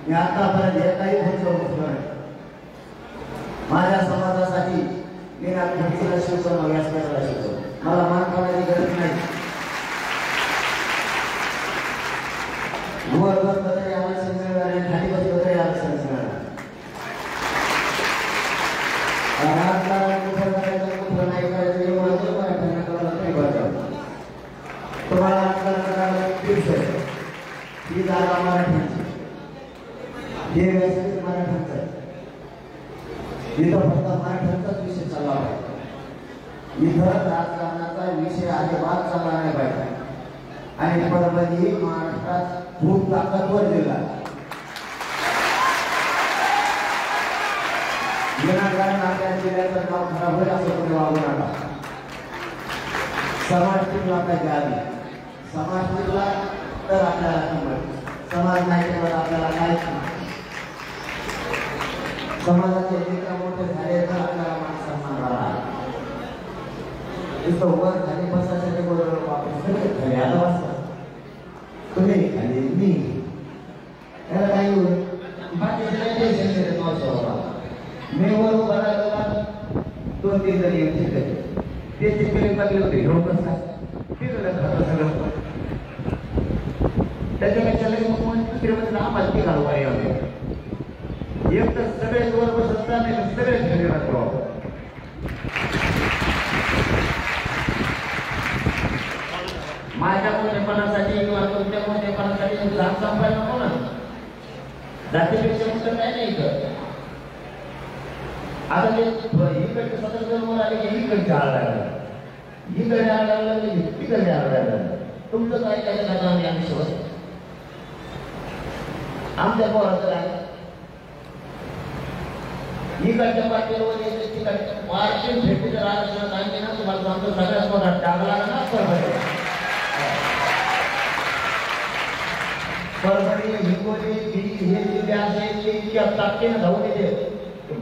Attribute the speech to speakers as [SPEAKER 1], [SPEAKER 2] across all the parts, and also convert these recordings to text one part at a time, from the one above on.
[SPEAKER 1] मी आतापर्यंत एकाही खुर्चीवर बसलो नाही. माझ्या समाजासाठी मी ना खुर्चीला शिकवतो ना व्यासपीठाला शिकवतो. मला मान पाण्याची गरज नाही. वर बसलं तरी आरक्षण मिळणार आणि खाली बसलं तरी आरक्षण मिळणार. नाही करायचं एवढं तुम्हाला ही जागा मराठ्यांची, हे व्यासपीठ मराठ्यांचं, इथं फक्त मराठ्यांचाच विषय चालला पाहिजे. इथं राजकारणाचा विषय अजिबात चालला नाही पाहिजे. आणि परभणी महाराष्ट्रात खूप ताकदवर जिल्हा विनाकारण आपल्या जिल्ह्याचं नाव खराब होईल असं कोणी वागू नका. समाज टिकला पाहिजे. आधी समाज टिकला तर आपल्याला किंमत, समाज नाही टिकला आपल्याला काहीच नाही. समाजाचे लेकर मोठे झाले तर आपल्याला मान सन्मान राहणार. इथं वर खाली बसायसाठी बोलवलं वापस खाली आता बसता तुम्ही खाली मी याला काही मी वर उभा राहिला 2-3 जण येऊन शिकायचे ते चिकले लागले होते घेऊन बसला सगळं त्याच्यापेक्षा दुसऱ्यामध्ये आम्हाला ती घालवा एक तर सगळे वर बसत नाही तर सगळे घरी राहतो. माझ्या मोठेपणासाठी किंवा तुमच्या मोठेपणासाठी जात संपायला नको ना. जातीपेक्षा मोठं काय नाही कर. आता ते इकडचे सदस्य आले की इकडचे आळायला इकडे आळायला तिकडे आळायला तुमचं काय काय करणार आम्ही आम्ही सोबत आमच्या पोराचं आहे. इकडच्या पाठीवर यायचं तिकडच्या वार्षिक भेटी जर आरक्षणात आणली ना तुम्हाला सांगतो सगळ्यात मोठा टाकला ना परभणी हिंगोली हे जिल्हे असे इतक्या ताकदीने धावून येते.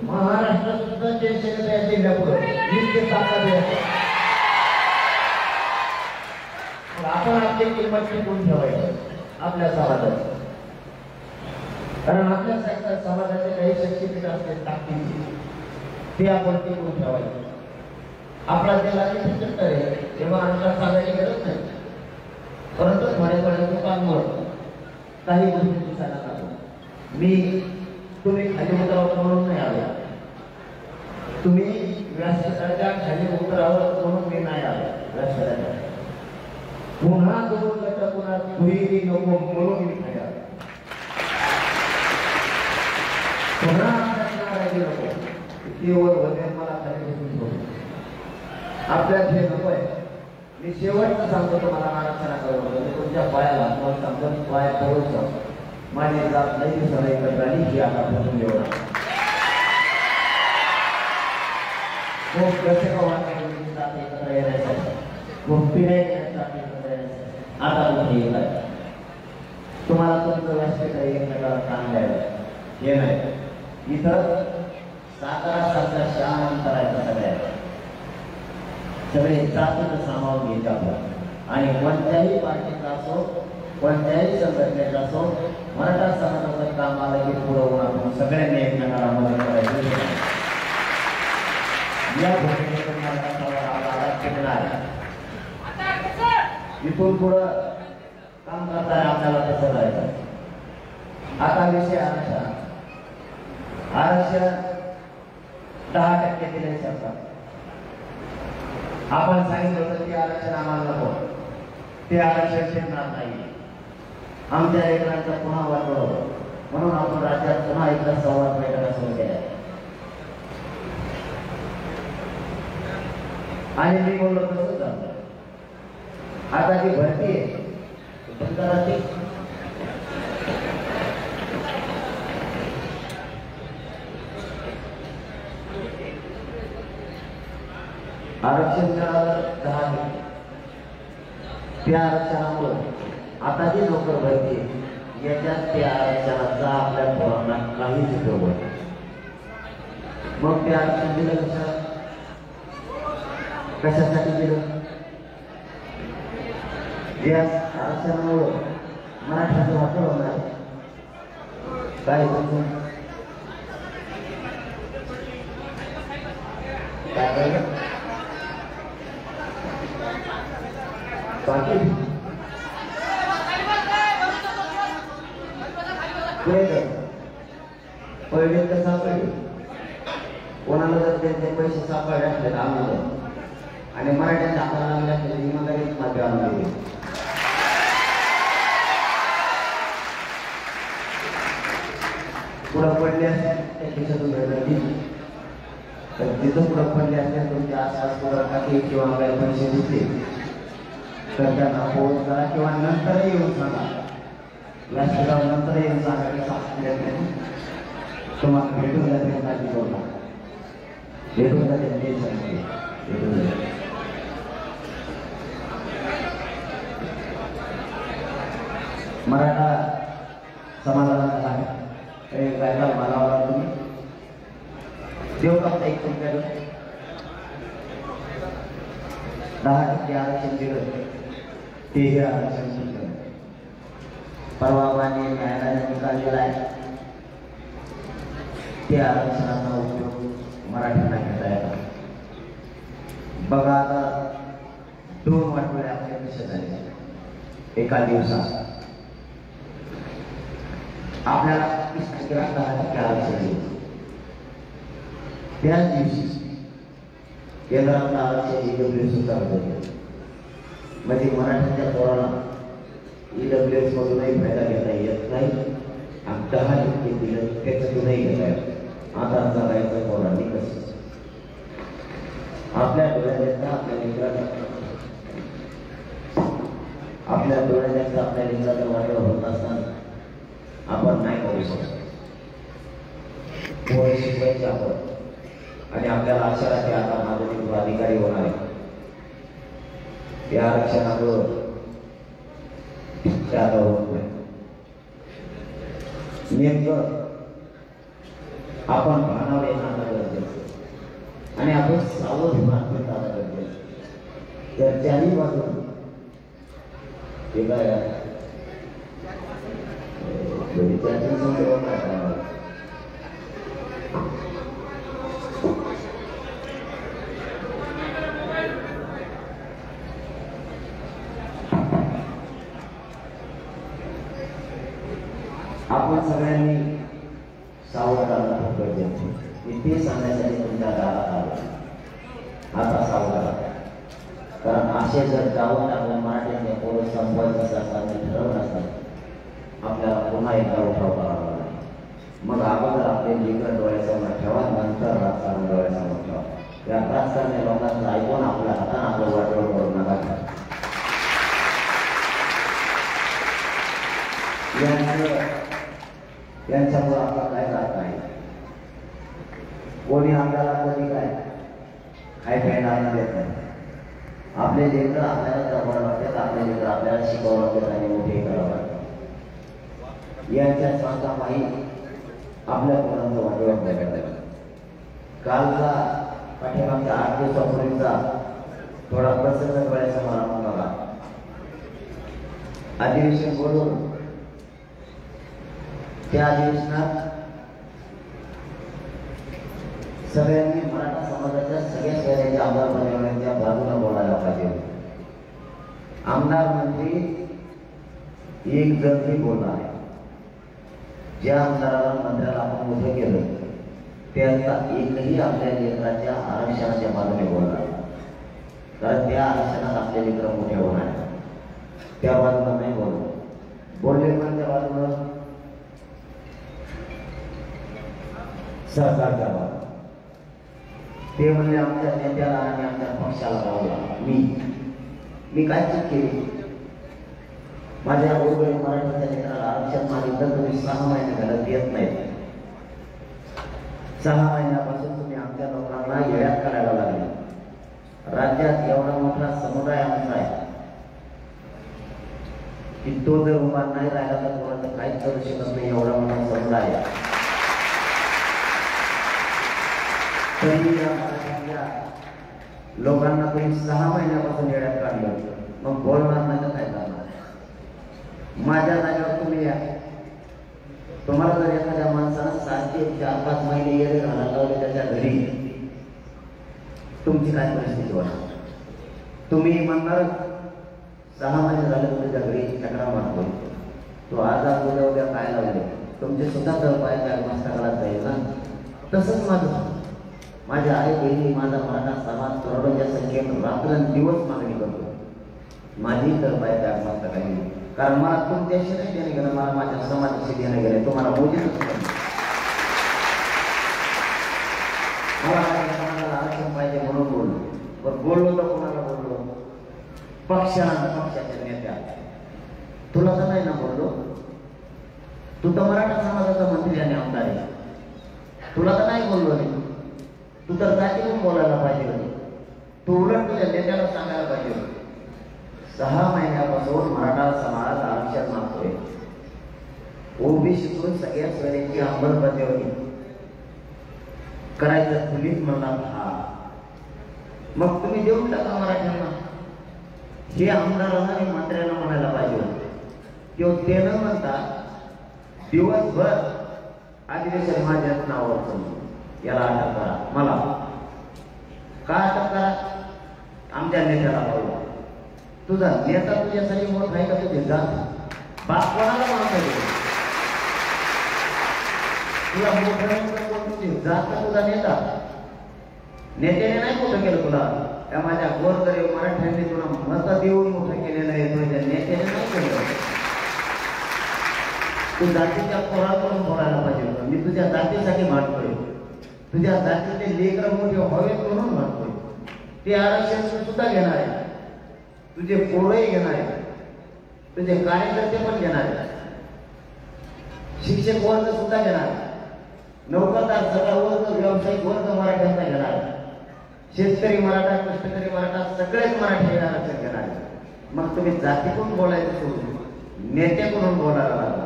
[SPEAKER 1] महाराष्ट्रात सुद्धा जनसेनेचा जिल्ह्यापुढे इतके ताकद आहे. आपण आपली किंमत टिकवून ठेवायची आपल्या समाजाची. कारण आपल्या समाजाचे काही शक्तीपीठ असते ताकदीची ते आपण टिकवून ठेवायचे. आपला जिल्हा किती चक्कर आहे तेव्हा आमच्या सांगायची गरज नाही. परंतु थोड्यापर्यंत काम होतं काही गोष्टी दिसायला लागतात. मी तुम्ही खाली उतरावं म्हणून नाही आलो. तुम्ही व्यासपीठाच्या खाली उतरावं म्हणून मी नाही आलो. व्यासपीठाच्या पुन्हा दोन गट पुन्हा दुहेरी नको म्हणून मी खाली आलो. पुन्हा नको तीवर वगैरे मला खाली बसून आपल्यात हे नको आहे. मी शेवटचं सांगतो तुम्हाला आरक्षणाकडे तुमच्या पायाला सांगतो पाय पडून माझी जात नाही सगळं एकत्र आली की आता बसून एवढा खूप कसे का वाटत जात एकत्र येण्यासाठी खूप फिरायला आता मोठी येत आहे. तुम्हाला तुमचं व्यासपीठ एकमेकाला चांगलं आहे हे नाही. इथं सातारा सारखा शांत राहायचं सगळ्या सगळे जातीनं सामावून घ्यायचे आपण. आणि कोणत्याही पार्टीचा असो कोणत्याही संघटनेचा असो मराठा समाजाचं काम आलं की पुढं आपण सगळ्यांनी एकमेकाला मदत करायची. या भूमिकेतून मराठा समाज आवाज टिकणार. इथून पुढं काम करताना आपल्याला तसं जायचं. आता विषय आरक्षण 10% दिले सरकार. आपण सांगितलं होतं ते आरक्षण आम्हाला नको. ते आरक्षण शिकणार नाही. आमच्या लेकरांचा पुन्हा वापर होतो म्हणून आपण राज्यात पुन्हा एकदा संवाद बैठका सुरू केल्या. आणि मी बोललो तसंच झालं. आता जी भरती आहे आरक्षण मिळालं 10 त्या आरक्षणामुळे आता जी नोकर भरती याच्यात त्या आरक्षणाचा आपल्या पोरांना काहीच उपयोग होत. मग ते आरक्षण दिलं कशासाठी दिलं? या आरक्षणामुळे मराठ्याचा वापर होणार. काय बाकी पहिले तर सापडले कोणाला जर त्यांचे पैसे सापडले असले तर आम्हाला आणि मराठ्यांच्या हाताला लागले असले इमानदारीच मागे आणून दिली. पुढं पडले असते त्या खिशातून भेटली तर तिथं पुढं पडले असते तुमच्या आसपास पुढं टाकी किंवा काही पैसे दिसले तर त्यांना फोन करा किंवा नंतरही येऊन सांगा. या शिरावर नंतर येऊन सांगा की सापडले तुम्हाला भेटून जाते काळजी करू नका. भेटून जाते भेटून जाते. मराठा समाजाला कायदा मानावा तुम्ही देऊ का एक तुमच्याकडे 10% आरक्षण दिलं तेही आरक्षण दिलं. परवाने न्यायालयाने निकाल दिलाय त्या आरक्षणाचा उपयोग मराठ्यांना घेता येतो. बघा आता 2 आठवडे आपल्या कसे झाले एका दिवसात आपल्याला 10% आरक्षण दिलं. त्याच दिवशी केंद्रातलं आरक्षण EWS सुद्धा होतं. म्हणजे मराठ्यांच्या पोराला EWS मधूनही फायदा घेता येत नाही आणि 10% दिलं त्याच्यातूनही घेता येत. आता जगायचं पोरांनी कसं आपल्या डोळ्याचा आपल्या लेकराचा आपल्या डोळ्याचा आपल्या लेकराचा वाटोळा होत असताना आपण नाही करू शकतो. पोरं शिकवायचे आपण आणि आपल्याला आशा राहते आता माझं लेकरू अधिकारी होणार आहे. त्या आरक्षणावर त्याला होत नाही. नेमकं आपण भानावर येणं गरजेचं आणि आपण सावध भान घेणं गरजेचं. तर त्याही बाजून ते काय आपण सगळ्यांनी सावध राहणं खूप गरजेचं आहे. ते सांगण्यासाठी तुमच्या दारात आलो. आता सावध राहा कारण असे जर जाऊन आपल्या मराठीचे पोरं संपवायचं सरकारने ठरवलं असतात आपल्याला पुन्हा एकदा उठाव करावा लागेल. मग अगोदर आपले लेकरं डोळ्यासमोर ठेवा नंतर राजकारण डोळ्यासमोर ठेवा. या राजकारणी लोकांचं ऐकून आपल्या हाताने आपलं वाटोळ करू नका. यांच्यामुळे आपला काय जात नाही. कोणी आपल्याला कधी काय खायला देत नाही. आपले लेकर आपल्याला जवळ वाटतात. आपले लेकर आपल्याला शिकावं लागतात आणि मोठे करावं लागतात. यांच्या स्वार्थापायी आपल्या पोरांचं वाटोळा करतात. कालचा पाठीमागच्या 8 दिवसापूर्वीचा थोडा प्रसंग डोळ्यासमोर आणून बघा. अधिवेशन बोलून त्या अधिवेशनात सगळ्यांनी मराठा समाजाच्या सगळ्या शहरांच्या आमदार बनवण्याच्या बाजूला बोलायला पाहिजे. आमदार मंत्री एक जणही बोलला आहे. ज्या आमदाराला मंत्र्याला आपण मोठं केलं त्यांचा एकही आपल्या लेकराच्या आरक्षणाच्या बाजूने बोलला. कारण त्या आरक्षणात आपले लेकर मोठे होणार त्या बाजूला नाही बोलले पण त्या बाजूला सरकारच्या बाजूला ते म्हणजे आमच्या नेत्याला आणि आमच्या पक्षाला लावला. मी काय चूक केली? माझ्या बरोबर मराठीच्या लेकराला आरक्षण मागितलं तुम्ही 6 महिने झालं देत नाही. 6 महिन्यापासून तुम्ही आमच्या लोकांना येड्यात करायला लागले. राज्यात एवढा मोठा समुदाय आमचा आहे की तो जर उभा नाही राहिला तर कोणाचं काहीच करू शकत नाही. एवढा मोठा समुदाय आहे. तरी या मराठ्यातल्या लोकांना तुम्ही 6 महिन्यापासून येड्यात काढलं. मग बोलणार नाही तर काय करणार? माझ्या जागेवर तुम्ही या तुम्हाला जर एखाद्या माणसानं 7 ते 4-5 महिने येणे घालायला लावले त्याच्या घरी, तुमची काय परिस्थिती होणार? तुम्ही म्हणणार 6 महिने झाले तुमच्या घरी चक्रा मारतोय, तो आज उद्या काय लावले, तुमचे सुद्धा तळपाय काय मस्तकाला जाईल ना. तसंच माझ्या आई बहिणी, माझा मराठा समाज करोडोच्या संख्येत रात्रंदिवस मागणी करतो. माझी तळपाय काय मस्तकाला, कारण मला तुमच्याशी नाही देणे गेलं, मला माझ्या समाजाशी देणे गेले. तुम्हाला मोदीच मला आरक्षण पाहिजे म्हणून बोललो. पण बोललो तर कोणाला बोललो? पक्षाच्या नेत्या. तुला तर नाही ना बोललो. तू तर मराठा समाजाचा मंत्री आणि आमदार आहे. तुला तर नाही बोललो नाही. तू तर जातीतून बोलायला पाहिजे होती. तू उलट तुझ्या नेत्याला सांगायला पाहिजे होती. 6 महिन्यापासून मराठा समाज आरक्षण मागतोय. ओबीसीतून सगळ्या श्रेणीची अंमलबजावणी करायचं पोलीस म्हणला हा. मग तुम्ही देऊन टाका मराठ्यांना. हे आमदारांना आणि मंत्र्यांना म्हणायला पाहिजे होतं. ते न म्हणता दिवसभर अधिवेशन माझ्या नावावर याला अटक करा. मला का अटक करा? आमच्या नेत्याला बोलवा. तुझा नेता तुझ्यासाठी मोठा आहे का? तुझे जात बाप कोणाला म्हणत तुला मोठं जात तुझा नेता. नेत्याने नाही मोठं केलं तुला. त्या माझ्या गोरगरीब मराठ्यांनी तुला मत देऊन मोठं केलेलं आहे. तुझ्या नेत्याने नाही केलं. तू जातीच्या पोराकडून बोलायला पाहिजे होतं. मी तुझ्या जातीसाठी मागतोय. तुझ्या जातीचे लेकर मोठे व्हावेत म्हणून मागतोय. ते आरक्षण सुद्धा घेणार आहे. तुझे पोरही घेणार आहे. तुझे कार्यकर्ते पण घेणार आहे. शिक्षक वर्ग सुद्धा घेणार आहे. नोकरदार सगळा वर्ग, व्यावसायिक वर्ग मराठ्यांचा घेणार आहे. शेतकरी मराठा, कष्टकरी मराठा सगळेच मराठी आरक्षण घेणार आहे. मग तुम्ही जातीकडून बोलायचं सोडून नेत्याकडून बोलायला लागला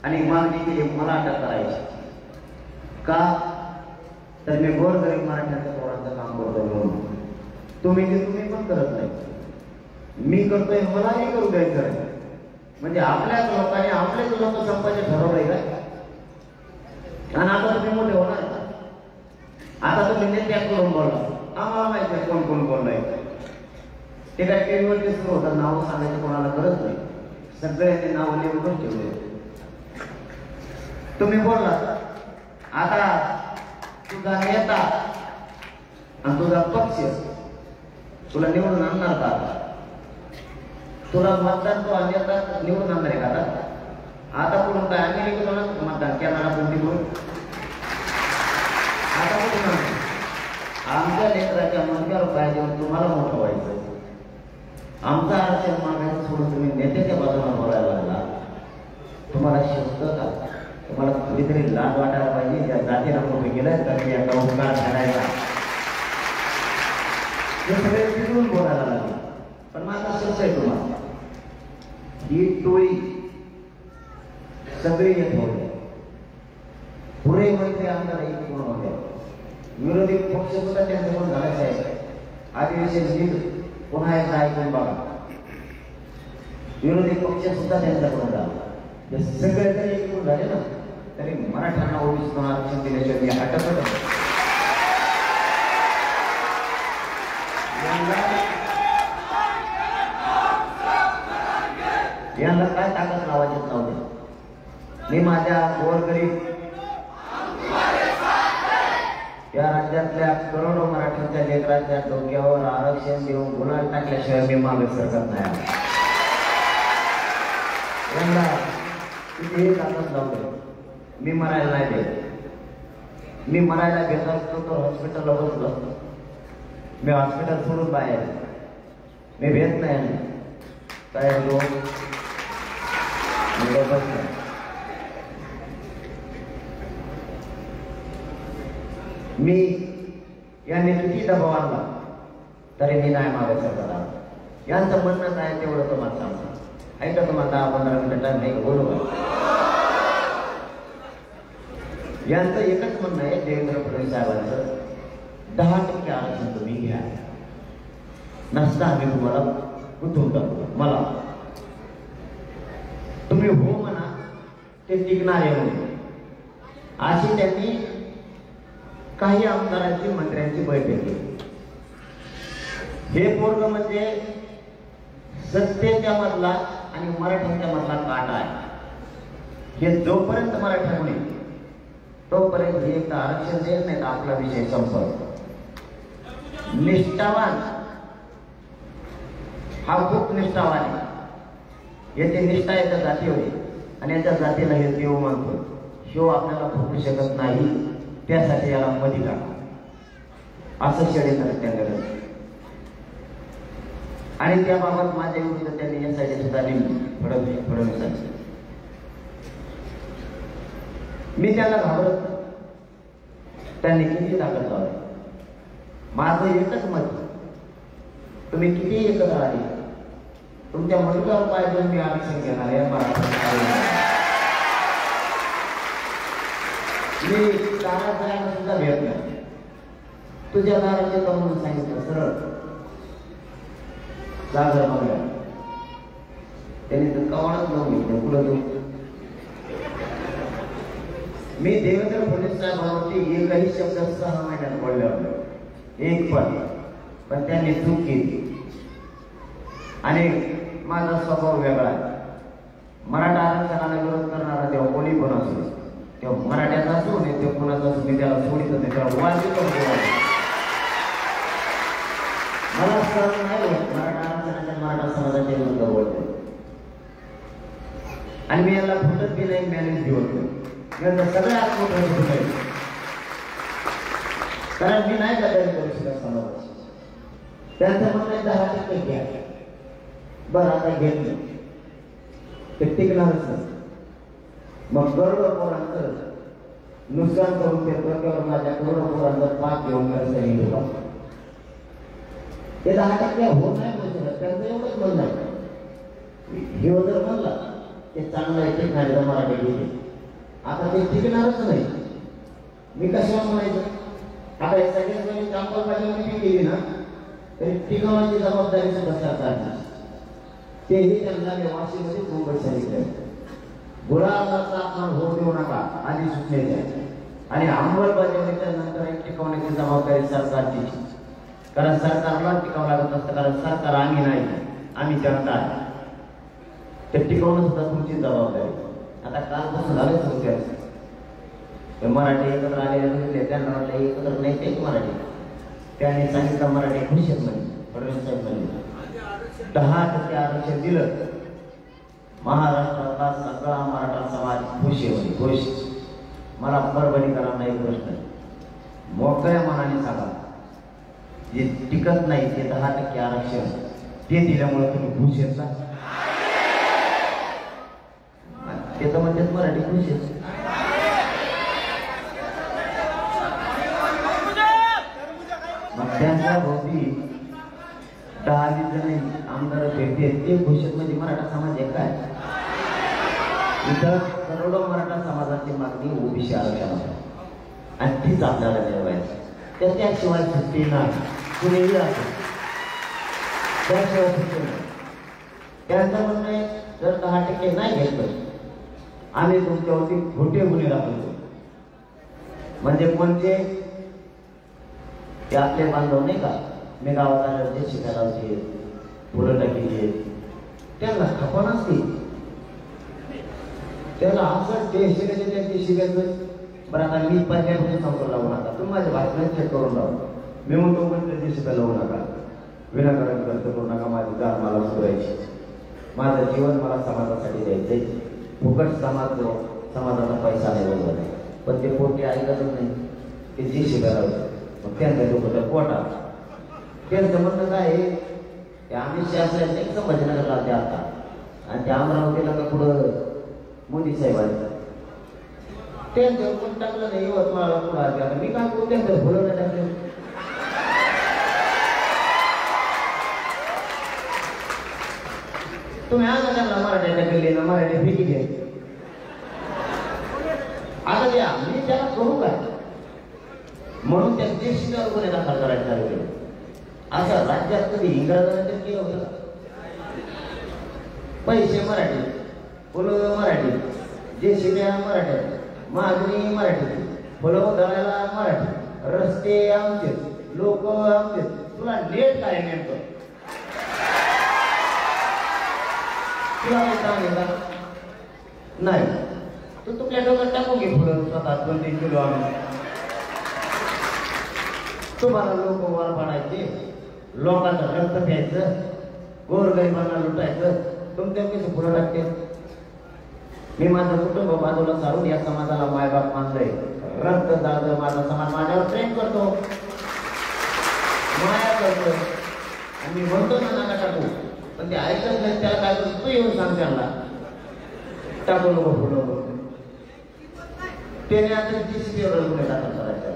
[SPEAKER 1] आणि मागणी केली मला अटक करायची. का? तर मी गोरगरीब मराठ्यांच्या पोरांचं काम करतो म्हणून. तुम्ही पण करत नाही. मी करतोय, मलाही करू द्यायचं. म्हणजे आपल्याच लोकांनी आपलेच लोक संपाचे ठरवलंय काय? आणि आता तुम्ही मोठे होणार. आता तुम्ही नेत्याकडून बोलला. आम्हाला माहिती आहे कोण कोण बोललाय. ते काय टीव्हीवरती सुरू होतं. नावं सांगायची कोणाला गरज नाही. सगळ्यांनी नावं लिहून ठेवले. तुम्ही बोलला. आता तुझा नेता आणि तुझा पक्ष तुला निवडून आणणार का? तुला मतदान तो नेता निवडून आणणार आहे का? आता कुठून काय अमेरिकेला मतदान कॅनडा कोणती म्हणून आता कुठून आमच्या लेकराच्या मनक्यावर पाहिजे तुम्हाला मोठं व्हायचं. आमचं आरक्षण मागायचं सोडून तुम्ही नेत्याच्या बाजूला बोलायला लागला. तुम्हाला शोधत का? तुम्हाला कुठेतरी लाज वाटायला पाहिजे. ज्या जातीला कुठे गेलं तर याचा उपकार करायचा. हे सगळे फिरून बोलायला लागले. पण माझा शब्द आहे तुम्हाला, ही टोळी सगळे येत होते. पुरे मंत्री आमदार एक पूर्ण होते. विरोधी पक्ष सुद्धा त्यांच्याकडून झालायचा आहे. अधिवेशन नीट पुन्हा एकदा ऐकून बघा. विरोधी पक्ष सुद्धा त्यांच्याकडून झाला. हे सगळे जरी एकूण झाले ना तरी मराठ्यांना ओबीसीतून आरक्षण दिल्याशिवाय मी हटकत यांना काय ताकद लावायची नव्हते. मी माझ्या गोरगरीब या राज्यातल्या करोडो मराठ्यांच्या लेकरांच्या डोक्यावर आरक्षण देऊन गुन्हा टाकल्याशिवाय मी मागे सरकत नाही. यांना कितीही ताकद लावते. मी मरायला नाही देत. मी मरायला घेत असतो तर हॉस्पिटलला बसलो असतो. मी हॉस्पिटल सोडून बाहेर मी भेट नाही. काय मी यांनी किती दबाव आणला तरी मी नाही मागे सरकत. यांचं म्हणणं काय तेवढं तुम्हाला सांगतो. ऐका, तुम्हाला 10-15 मिनिटं टाइम नाही बरोबर. यांचं एकच म्हणणं आहे देवेंद्र फडणवीस साहेबांचं, 10% आरक्षण तुम्ही घ्या, नसता आम्ही तुम्हाला गुंतवून टाकू. मला तुम्ही हो म्हणा ते टिकणारे होते. अशी त्यांनी काही आमदारांची मंत्र्यांची बैठक केली. हे पोरग म्हणजे सत्तेच्या मधला आणि मराठ्यांच्या मधला काटा आहे. हे जोपर्यंत मराठा होईल तोपर्यंत हे आरक्षण देत नाही तर आपला विषय संपतो. निष्ठावान हा खूप निष्ठावान आहे. याची निष्ठा याच्या जातीवर आहे आणि याच्या जातीला हे देव मानतो. शिव आपल्याला फुटू शकत नाही, त्यासाठी याला मधी टाका असं षडयंत्र त्यांनी. आणि त्याबाबत माझ्या विरुद्ध त्यांनी यासाठी सुद्धा नेमली फडणवीसांची. मी त्याला घाबरत नाही. त्यांनी किती ताकद लावली. माझं एकच मत, तुम्ही किती एकत्र आले तुमच्या मुलगावर पाहिजे मी आरक्षण घेणार आहे. मी दारात जायला सुद्धा भेट नाही. तुझ्या दारात येतो म्हणून सांगितलं सरळ जागर बघा. त्यांनी तर कवाडच लावून घेतलं पुढं तू. मी देवेंद्र फडणवीस साहेबांवरती एकही शब्द 6 महिन्यात बोलले होते, एक पण त्यांनी चूक केली. आणि माझा स्वभाव वेगळा आहे. मराठा आरक्षणाला विरोध करणारा तेव्हा कोणी पण असो, तेव्हा मराठ्याचा असो नाही तेव्हा कोणाचा असो, मी त्याला सोडित होते. तेव्हा वाजित मला सहन नाही होत मराठा आरक्षणाच्या मराठा समाजाच्या विरुद्ध बोलते. आणि मी याला फुटत बी नाही, मॅनेज बी होत नाही. सगळ्या आत्महत्या, कारण मी नाही गद्दारी करू शकत समाजाची. त्यांचं म्हणणं 10% घ्या, बरं आता घेतलं ते टिकणारच नाही. मग करोडो पोरांचं नुकसान करून ते डोक्यावर माझ्या करोडो पोरांचा पाप घेऊन करायचं होता. ते 10% होत नाही म्हणून त्यांचं एवढंच म्हणणं आहे. हे जर म्हणला ते चांगलं आहे, टिकणारे मराठी घेते. आता ते टिकणारच नाही. मी कशावर म्हणायचं? आता हे सगळ्यांनी अंमलबजावणी केली ना तरी टिकवण्याची जबाबदारी सुद्धा सरकारची. तेही त्यांना वाशीमध्ये मुंबई सांगितलं. गुलामाचा अपमान होऊ देऊ नका आधी सुचलेले. आणि अंमलबजावणीच्या नंतर टिकवण्याची जबाबदारी सरकारची. कारण सरकारला टिकावं लागत असतं, कारण सरकार आम्ही नाही, आम्ही जनता आहे. ते टिकवणं सुद्धा तुमची जबाबदारी. आता कालपासून झालंच होते मराठी एकत्र आलेले, त्यांना म्हटलं एकत्र नाही ते मराठी. त्यांनी सांगितलं मराठी खुश आहेत म्हणे. फडणवीस साहेब म्हणे 10% आरक्षण दिलं, महाराष्ट्रातला सगळा मराठा समाज खुश आहे म्हणे. खुश. मला परभणीकरांना एक प्रश्न, मोकळ्या मनाने सांगा, जे टिकत नाही ते 10% आरक्षण ते दिल्यामुळे तुम्ही खुश आहेत का? ते तर म्हणतात मराठी खुश आहेत. मग त्यांच्या भोवती 10 जण आमदार भेटते ते खुश म्हणजे मराठा समाज आहे काय? इथं करोडो मराठा समाजाची मागणी ओबीसी आरक्षणाची आणि तीच आपल्याला मिळवायची. त्याशिवाय सुट्टी नाही. कुणीही असो त्याशिवाय सुट्टी नाही. त्यांचं म्हणणं आहे जर 10% नाही घेतलं आम्ही तुमच्यावरती खोटे गुन्हे दाखवतो. म्हणजे कोणते? ते आपले बांधव नाही का, मी गावात आल्यावर जे शिकायला होते फुलं टाकी त्यांना खपा नसते. त्याला असं ते शिकायचे शिकायचं. बरं आता मी पहिल्यापासून संपर्क लावू नका, तुम्ही माझ्या भाषणात चेक करून लावा. मी म्हणतो पण ते शिकायला लावू नका, विनाकारण खर्च करू नका. माझी जात मला सुधारायची, माझं जीवन मला समाजासाठी द्यायचंय. फुकट समाजाचा पैसा नाही बरोबर आहे, पण ते पोटे ऐकतच नाही. ते जे शिकायला होतं मग त्यांच्या लोक पोटा त्यांचं म्हणणं काय आहे ते आम्ही शासनाचं एक संभाजीनगरला ते आता आणि त्या अमरावतीला का पुढं मोदी साहेब आले त्यांच्यावर पण टाकलं नाही. यवतमाळला पुढं आले मी काय करू त्यांचं बोलवलं टाकलं. तुम्ही आज त्यांना मराठी टाकले ना मराठी फेकी घ्या. आता द्या मी त्याला करू काय म्हणून त्या देशीवर गुन्हे दाखल करायला चालू केले. असं राज्यात कधी इंग्रजांनी केलं होतं? पैसे मराठी, बोलवलं मराठी, जे शिव्या मराठी, मागणी मराठी, फुलं धरायला मराठी, रस्ते आमचे, लोक आमचे. तुला नेट काय नेमकं? तुला काही सांगेल का? नाही. तू तुझ्या डोक्यात टाकून घे फुलं स्वतः 2-3 किलो आणून. तुम्हाला लोक वर पाडायचे, लोकांचं रक्त प्यायचं, गोरगरिबांना लुटायचं. तुमच्या कशी फुलं टाकते? मी माझं कुटुंब बाजूला सारून या समाजाला मायबाप मानलंय. रक्त जाळतं माझा समाज माझ्यावर प्रेम करतो, माया करतो. आणि मी म्हणतो ना नका टाकू, पण ते ऐकत नाही. त्याला काय करतो? तू येऊन सांग त्यांना टाकू नको फुलं. त्याने आता जीसीबीवर गुन्हे दाखल करायचे.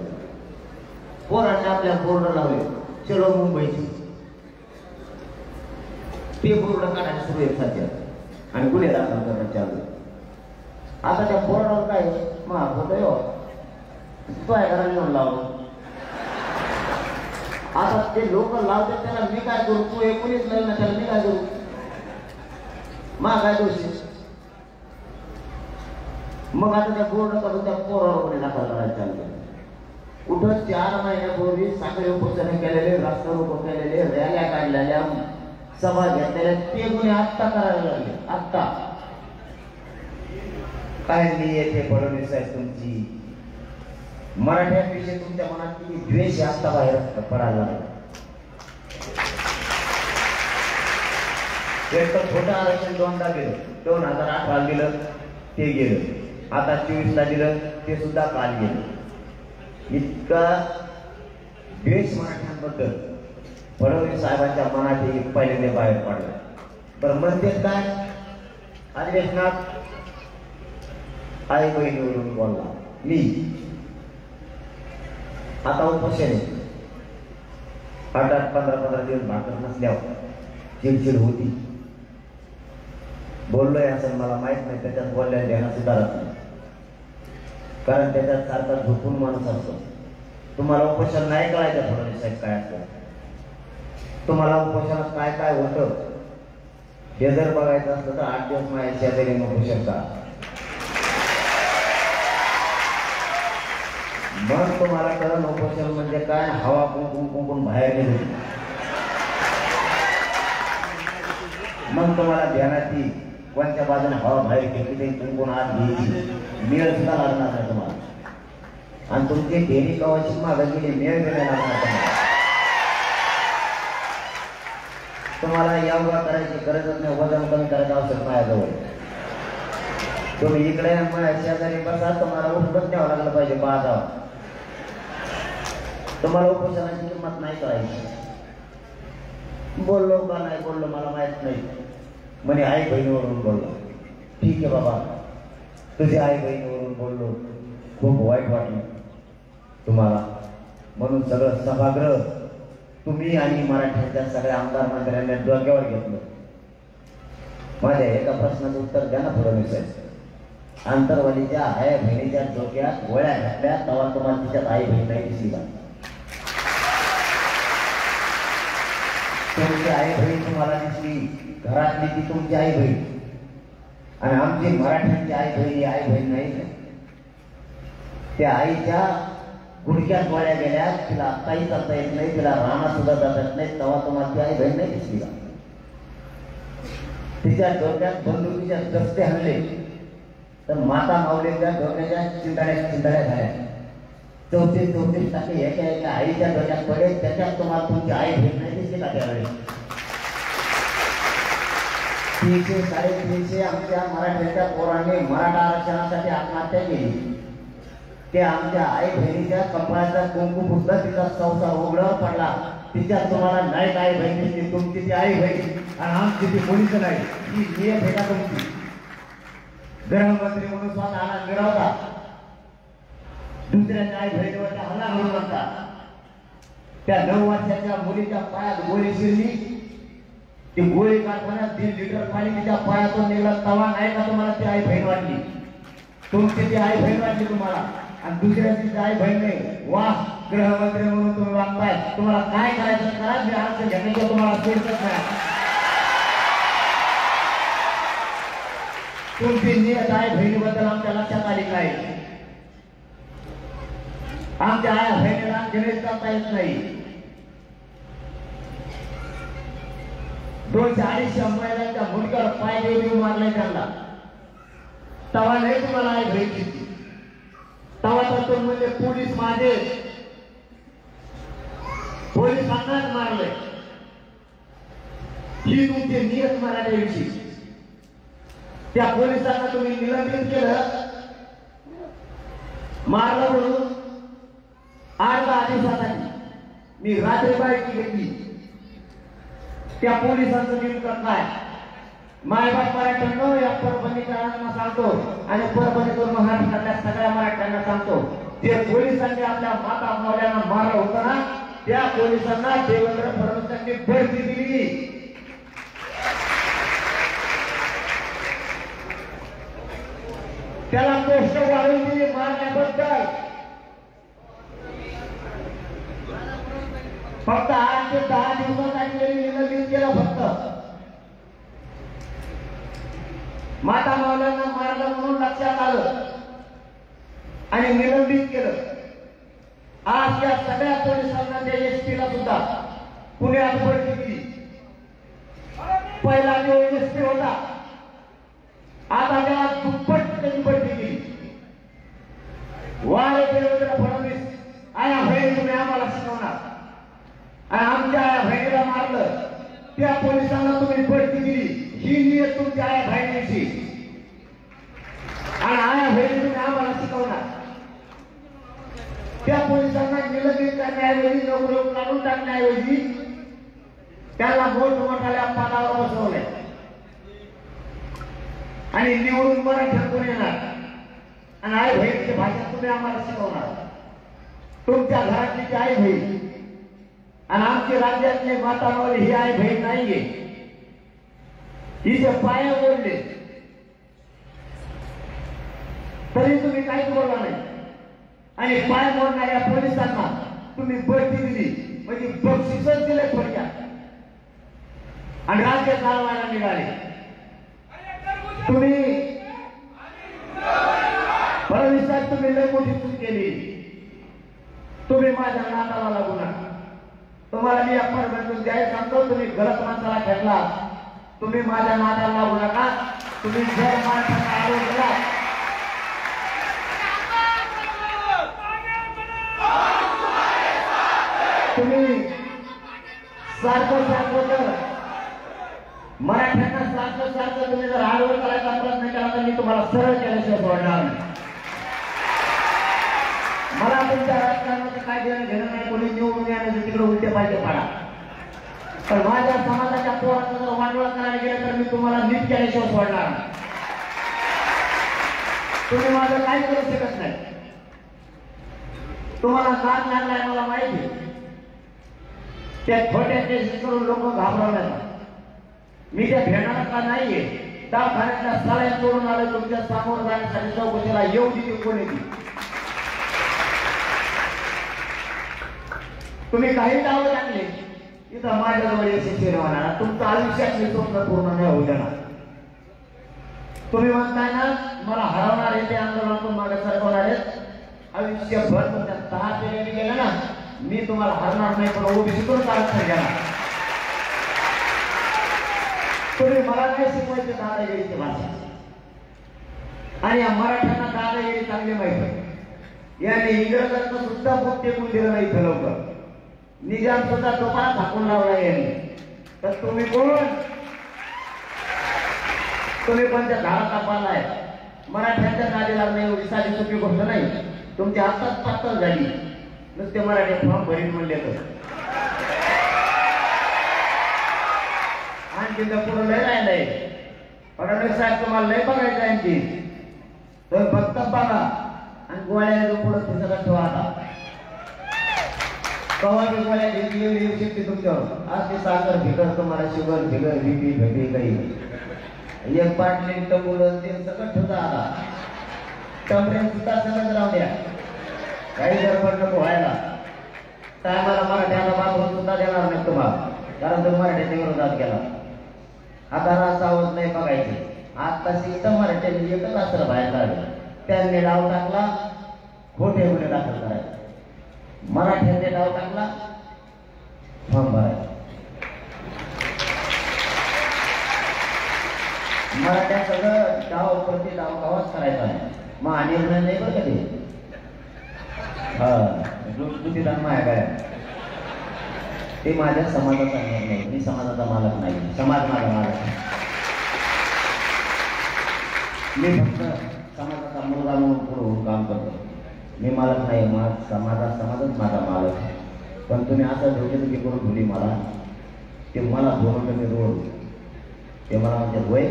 [SPEAKER 1] पोरांनी आपल्या बोर्ड लावले, चलो मुंबईची. ते बोर्ड काढायला सुरू आहे सध्या आणि गुन्हे दाखल करण्यात चालू. आता त्या बोर्डावर काय महाभूत आहे हो, तो आहे घराने येऊन लावलं. आता ते लोक लावतात त्याला मी काय करू? तू एकोणीस नाही ना, त्याला मी काय करू? काय दोषी? मग आता त्या बोर्ड काढून त्या पोरावर गुन्हे दाखल करायला चालू. कुठं 4 महिन्यापूर्वी साखळी उपोषण केलेले, रस्ता रोको केलेले, रॅल्या काढलेल्या, सभा घेतलेल्या, ते गुन्हे आत्ता करायला लागले. आत्ता काय मी येथे फडणवीस आहे तुमची मराठ्यांविषयी तुमच्या मनात किती द्वेष आत्ता बाहेर पडायला लागला. एक तर छोटं आरक्षण 2दा गेलं, 2018 दिलं ते गेलं, आता 24ला दिलं ते सुद्धा काल गेलं. इतका द्वेष मराठ्यांबद्दल फडणवीस साहेबांच्या मनात पहिल्यांदा बाहेर पडला. तर म्हणते काय? अधिवेशनात आई बहिणीवरून बोलला मी. आता उपोषण 8-15 दिवस भाकर नसल्यावर चिडचिड होती. बोललोय असं मला माहित नाही, त्याच्यात बोलल्या देणं सुधारत नाही, कारण त्याच्यात सारखा झोपून माणूस असतो. तुम्हाला उपोषण नाही कळायचं फडणवीस साहेब काय असतं, तुम्हाला उपोषणात काय काय होतं हे जर बघायचं असतं तर 8 दिवस माझ्या शेजारी उपोषण का. मग तुम्हाला कळलं उपोषण म्हणजे काय. हवा कुंकून बाहेर गेली, मग तुम्हाला ध्यानात येईल कोणत्या बाजूने हवा बाहेर घेतली ते कुंकून आत घ्यायची. मेळ सुद्धा लागणार नाही तुम्हाला. आणि तुमची देणी कवाची मागं गेली, मेळ देण्या लागणार तुम्हाला. योगा करायची गरजच नाही, वजन कमी करायचं औषध माझ्याजवळ. तुम्ही इकडे शेजारी बसा, तुम्हाला उठबस द्यावं लागलं पाहिजे. बाजाव तुम्हाला उपोषणाची किंमत नाही करायची. बोललो का नाही बोललो मला माहित नाही, म्हणे आई बहिणीवरून बोललो. ठीक आहे बाबा, तुझ्या आई बहिणीवरून बोललो, खूप वाईट वाटलं तुम्हाला, म्हणून सगळं सभागृह तुम्ही आणि मराठ्याच्या सगळ्या आमदार मंत्र्यांनी डोक्यावर घेतलं. माझ्या एका प्रश्नाचं उत्तर द्या ना फडणवीस साहेब. आंतरवालीच्या आई बहिणीच्या डोक्यात गोळ्या घातल्या तेव्हा तुम्हाला तिच्यात आई बहीण नाही दिसली का? तुमची आई बहीण तुम्हाला दिसली, घरातली ती तुमची आई बहीण, आणि आमची मराठ्यांची आई बहीण नाही. त्या आईच्या गुडघ्यात गोळ्या गेल्या, तिला आत्ताही जाता येत नाही, तिला राहणं सुद्धा जाता येत नाही, तेव्हा तुम्हाला ती आई बहीण नाही दिसली का? तिच्या डोक्यात बंदुकीच्या दस्ते हल्ले तर माता माऊलीच्या डोक्याच्या चिंताड्या झाल्या. 34 टाके एका आईच्या डोक्यात पडले, त्याच्यात तुम्हाला तुमची आई बहीण नाही दिसली का? त्यावेळेस 300-350 आमच्या मराठ्याच्या पोरांनी मराठा आरक्षणासाठी आत्महत्या केली. ते आमच्या आई बहिणीच्या कपाळाचा कुंकू पुसला, तिचा संसार उघड्यावर पडला. तिच्यात तुम्हाला नाही आई बहीण दिसली, तुमची ती आई बहीण आणि आमची ती मुलीच नाही. ही नियम आहे का तुमची? गृहमंत्री म्हणून स्वतःला मिळवता, दुसऱ्याच्या आई बहिणीवरच्या हल्ला करू लागता. त्या 9 वर्षाच्या मुलीच्या पायात गोळी शिरली, ती गोळी काढताना 3 लिटर पाणी तिच्या पायातून निघलं, तवा नाही का तुम्हाला ती आई बहीण वाटली? तुमची ती आई बहीण वाटली तुम्हाला, आणि दुसऱ्याची आई बहीण नाही. वा, गृहमंत्री म्हणून तुम्ही वागताय, तुम्हाला काय करायचं करा, मी आरक्षण घेण्याचं तुम्हाला सोडतच नाही. तुमची नियत आहे बहिणीबद्दल आमच्या लक्षात आली काय? आमच्या आया बहिणीला जमीन करता येत नाही. 200-250 महिलांच्या मुंडक्यावर पाय देऊन मारले त्यांना. तवा नाही तुम्हाला आई बहिणी, तवा तर तो म्हणजे पोलीस माझे पोलिसांनाच मारले. ही तुमची नियत मराठ्याविषयी. त्या पोलिसांना तुम्ही निलंबित केलं, मारलं म्हणून 8-10 दिवसासाठी मी रात्री बाहेर घेतली. त्या पोलिसांचं नेमकं काय? मायबाप मराठ्यांना या परभणीकरांना सांगतो आणि परभणीतून महाराष्ट्रातल्या सगळ्या मराठ्यांना सांगतो, जे पोलिसांनी आपल्या माता मावल्यांना मारलं होतं ना, त्या पोलिसांना देवेंद्र फडणवीसांनी बढती दिली. त्याला पोस्ट वाढवून दिली मारण्याबद्दल. फक्त 8 ते 10 दिवसासाठी निलंबित केलं. फक्त माता मावल्यांना मारलं म्हणून लक्षात आलं आणि निलंबित केलं. आज या सगळ्या पोलिसांना त्या एसपीला सुद्धा पुण्यात बढती दिली. पहिला जो एसपी होता, आता त्याला दुप्पट त्यांनी बढती केली. वारे देवेंद्र फडणवीस, आया बहिणी तुम्ही आम्हाला शिकवणार आणि आमच्या आया बहिणीला मारलं, त्या पोलिसांना तुम्ही बढती दिली. ही नियत तुमच्या आया बहिणीची आणि आया बहिणी तुम्ही आम्हाला शिकवणार. त्या पोलिसांना निलंबित करण्याऐवजी, नोकरीवर काढून टाकण्याऐवजी त्याला मोठमोठ्या पदावर बसवलंय आणि निवडून मराठ्यातून येणार आणि आई बहिणीची भाषा तुम्ही आम्हाला शिकवणार. तुमच्या घरातली आई बहीण आणि आमची राज्यातली माता मावली ही आई बहीण नाहीये. हिचे पाय ओढले तरी तुम्ही काहीच बोलला नाही आणि पाय मोडणाऱ्या पोलिसांना तुम्ही बढती दिली, म्हणजे बक्षीसच दिले थोडक्यात आणि राज्य चालवायला निघाले. तुम्ही फडणवीस तुम्ही लय मोठी चूक केली. तुम्ही माझ्या नादाला लागू नका. तुम्हाला मी आपण जाहीर सांगतो, तुम्ही गलत माणसाला घेतला. तुम्ही माझ्या नादाला लागू नका. तुम्ही जर माणसाचा आरोप केला, तुम्ही सारखं तर मराठ्यांना सारखं तुम्ही जर आरोप करायचा प्रयत्न केला तर मी तुम्हाला सरळ केल्याशिवाय सोडणार नाही. मला तुमच्या राजकारणाचं काय देणं घेणं नाही. कोणी निवडून येण्याचं तिकडे उलटे पाहिजे पाडा, पण माझ्या समाजाच्या पोराचं जर वाटोळा करायला गेलं तर मी तुम्हाला नीट केल्याशिवाय सोडणार नाही. तुम्ही माझं काही करू शकत नाही. तुम्हाला नाद लागलाय मला माहिती. त्या छोट्या केसेस करून लोक घाबरवण्यात मी त्या भेटणार का नाहीये. दवाखान्यातल्या साड्या सोडून आलं तुमच्या समोर जाण्यासाठी चौकशीला येऊ दिली कोणी. तुम्ही काही नावं टाकले इथं माझ्याजवळ यशस्वी होणार. तुमचं आयुष्यातले स्वप्न पूर्ण नाही होऊ देणार. तुम्ही म्हणताय ना मला हरवणार आहे, ते आंदोलनातून मागे सरकवणार आहेत. आयुष्यभर तुमच्या 10 पेढ्याने गेलं ना, मी तुम्हाला हरणार नाही, पण ओबीसीतून आरक्षण घेणार. तुम्ही मला काय शिकवायचे दादागिरीची भाषा आणि या मराठ्यांना दादागिरी चांगली माहिती. यांनी इंग्रजांना सुद्धा बुक टेकून दिलं नाही इथं लवकर. निजाम सुद्धा टोपा झाकून लावला यांनी. तर तुम्ही कोण? तुम्ही पण त्या धारा पालाय. मराठ्यांच्या नादी लागणे एवढी साधी सोपी गोष्ट नाही. तुमची हातात पातळ झाली. नुसते मराठी फॉर्म भरीत म्हणले तर आणखी तर पुढे लय राहिलंय. फडणवीस साहेब तुम्हाला लय बघायचं आणखी तर फक्त बघा आणि गोळ्या पुढे पुस्तकात ठेवा. आता कवा बी गोळ्या घेतली येऊ शकते तुमच्यावर. आज ते साखर फिकर तुम्हाला शुगर फिगर बीपी भेटी काही एक बाटली टमुलं ते सगळं ठेवता. आता टमरेन सुद्धा सगळं राहू द्या. काही गडबड नको व्हायला. टायमाला मराठ्याला बाबून सुद्धा देणार नाही तुम्हाला, कारण तुम्ही मराठ्याच्या विरोधात गेला. आता रास आवाज नाही बघायचे. आत्ताशी इथं मराठ्यांनी एकच अस्त्र बाहेर काढलं, त्यांनी डाव टाकला खोटे गुन्हे दाखल करायचे, मराठ्यांनी डाव टाकला फॉर्म भरायचा. मराठ्या सगळं डाव प्रति डाव गावाच करायचा आहे. मग आणि नाही बरं का ते दुधीदान माया काय ते माझ्या समाजाचा निर्णय, मी समाजाचा मालक नाही, समाज माझा मालक नाही. मी फक्त समाजाचा मुलगा म्हणून पुढे काम करतो, मी मालक नाही. समाजच माझा मालक आहे. पण तुम्ही असं डोकेदुखी करून ठेवली मला, ते मला बोलवलं मी रोड, ते मला म्हणतात वय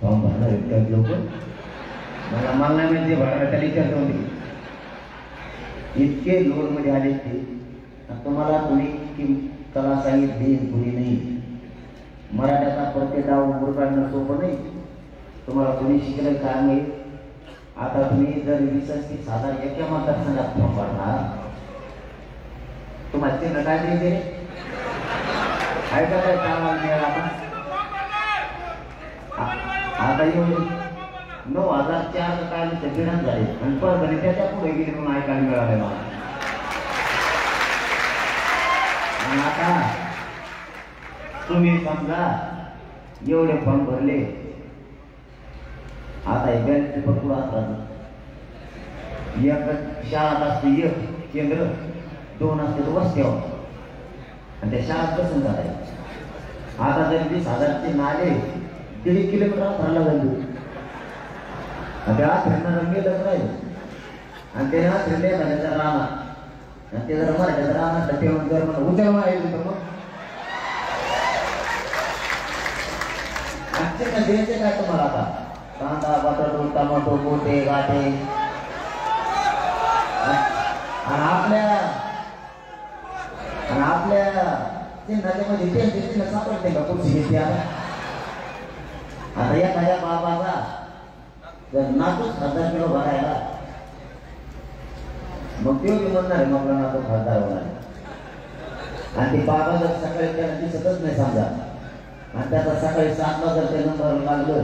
[SPEAKER 1] फॉर्म भरणार इतक्या लोक, मला नाही माहिती भरणार त्याला विचारतो होती. इतके लोडमध्ये आले ते तुम्हाला कुणी की कला सांगितली कुणी नाही. मराठ्याचा प्रत्येक डाव उघड काढणं सोपं नाही, तुम्हाला कुणी शिकलं काय नाही. आता तुम्ही जर 20-30,000 एका मतदारसंघात फॉर्म भरणार, तुम्हाला चिन्ह काय द्यायचे ऐका काय कामाला मिळाला. आता येऊन 9,004 काय बिडान झाले आणि परभणी त्याच्या पुढे गेली म्हणून ऐकायला मिळाले मला. आणि आता तुम्ही समजा एवढे फॉर्म भरले, आता एक भरपूर असतात. एक शाळात असते एक केंद्र, 2 असते तो वस्त्यावर, आणि त्या शाळात कसं झालंय. आता जर 20,000चे नाले 1.5 किलोमीटर भरला जाईल, त्या फिरणं रंगेलच नाही. आणि ते फिरले त्याच्या राहणार, आणि ते जर मराठ्याचं राहणार तर तेव्हा जर मला उचल माहिती तर मग द्यायचे काय तुम्हाला. आता कांदा बटाटो टमाटो गोटे गाठे, आणि आपल्या चिन्हाच्यामध्ये त्यांचे चिन्ह सापडते का कुठची घेते. आता एखाद्या बाबाचा जर नातूच 1000 किलो भरायला, मग ते म्हणणार आहे मग नातू खासदार होणार. आणि ते बाबा जर सकाळी त्याला दिसतच नाही समजा, आणि त्याचा सकाळी 7ला जर ते नंबर लागलं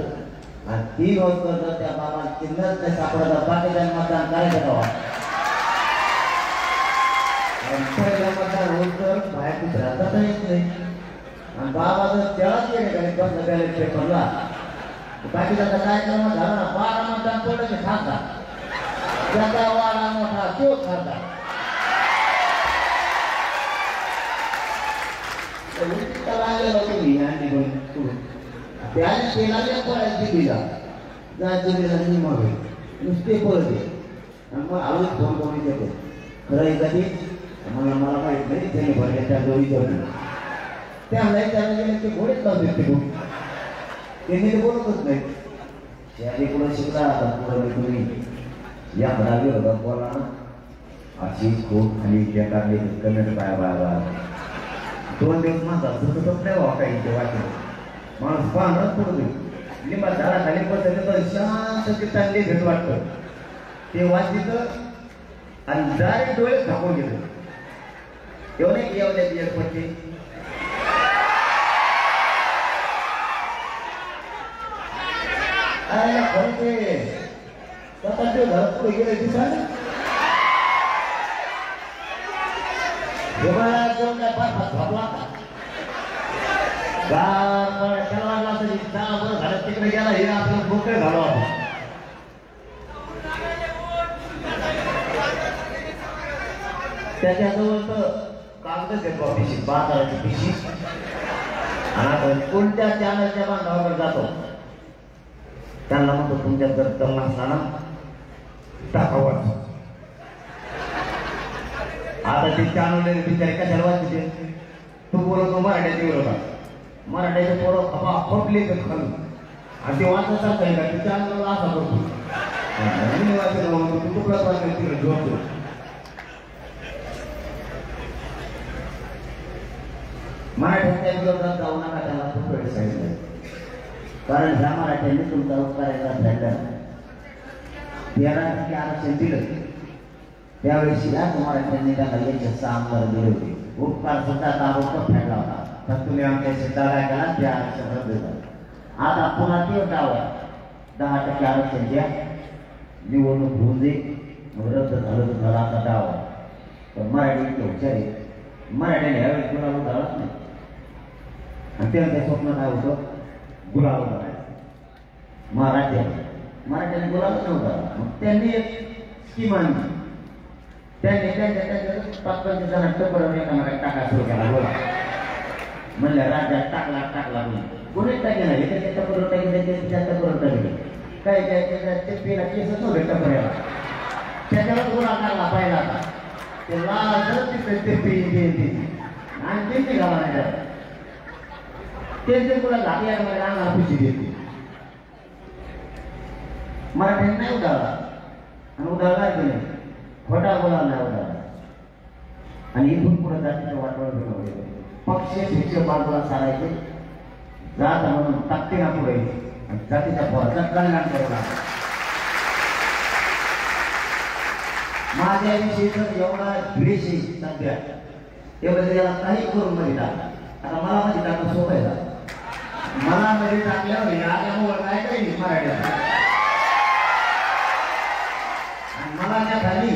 [SPEAKER 1] आणि 3 वाजता जर त्या बाबा चिन्हच नाही सापडत, बाकीच्या मतदान करायचं का. पहिल्या मतदान होत तर बाहेर दुसऱ्या जाता येत नाही. आणि बाबा जर त्यालाच गेले का बॅलेट पेपरला, बाकीचा कार्यक्रम झाला ना, 12 मतदान पडलं की खासदार, त्याचा वाडा मोठा तो खासदार. लागलेला तुम्ही दिल्लीला दिल्लीला निमावे नुसते पळत आहे. आणि मग आलोच फोन करून देतो खरं कधी मला माहित नाही त्याने भरले त्या दोन्ही जवळ त्याला त्याला गेले ते घोडेच लावते ते त्यांनी ते बोलतच नाही. त्याने पुढं शिकला आता पुढं तुम्ही या म्हणाले होता बोला ना अशी खूप खाली त्या काढले कमेंट बाया 2 दिवस माझा सुटतच नाही व्हा काही ते वाटत माणूस पाहणच पडतो. लिंबा झाडाखाली पडतं तर शांत चांगली भेट वाटतं ते वाचित आणि डायरेक्ट डोळे झाकून घेतो. एवढे एवढ्या पडते स्वतःचे घर पुढे गेले दिसाल तिकडे गेला हे आपलं मोकळे झालो आपण. त्याच्याजवळ तर कागदच आहे पिशी 12 पिशी. आणि आपण कोणत्या चॅनलच्या बांधावर जातो त्यांना म्हणतो तुमच्या जर तम असला ना टाकावा. आता ते चॅनल बिचारे कशाला वाचते तू बोलतो मराठ्याच्या विरोधात मराठ्याचे पोरं खपा खपले तर खालून आणि ते वाचत आहे का ते चॅनल असा करतो वाचत म्हणतो तू तुकडा वाचत तिकडे जोडतो. मराठ्याच्या विरोधात जाऊ नका त्याला खूप वेळ सांगितलं कारण ह्या मराठ्यांनी तुमचा उपकारायचा झाला 13% आरक्षण दिलं त्यावेळेस या मराठ्यांनी त्याला याचे 6 आमदार दिले होते. उपकार सुद्धा ताबडतोब फेडला होता तर तुम्ही आमच्या शेतात काय केला ते आरक्षण रद्द झालं. आता पुन्हा ते डाव 10% आरक्षण द्या, निवडणूक होऊन दे, रद्द झालं तर झालं. आता डाव पण मराठी इतके हुशार आहे, मराठ्याने ह्यावेळेस गुलाब उधळत नाही. आणि त्यांचं स्वप्न काय होतं, गुलाब उधळायचं मराठ्याने गुलाबच नव्हता. मग त्यांनी एक स्कीम आणली, त्यांनी त्यांच्या 5-5 जण टपरवून एकामेकाला टाका सुरू केला. बोला म्हणलं राज्यात टाकला कोणी टाके नाही, त्याच्या टपरवर टाकले, त्याच्या टपरवर टाकले, काय काय पेला केसच नव्हते टपऱ्याला, त्याच्यावर गोळा काढला पाहिला. आता ते लाल तिथे ते आणि ते निघाला नाही, ते तुला लागल्या अंगाला खुशी देते. मराठ्यांनी नाही उडाला आणि उडाला की नाही, खोटा बोला नाही उडाला. आणि इथून पुढे जातीचं वातावरण पक्ष शिक्षक बाजूला सारायचे, जात म्हणून ताकदीला पुढे आणि जातीच्या पोराचा कल्याण करू लागला. माझ्याविषयी तर एवढा द्वेष आहे सध्या, तेव्हा त्याला काही करून मध्ये टाकला. आता मला मध्ये टाकलं सोपायला, मला मध्ये टाकल्यावर आल्यामुळे काय काही मराठ्याला मला त्या खाली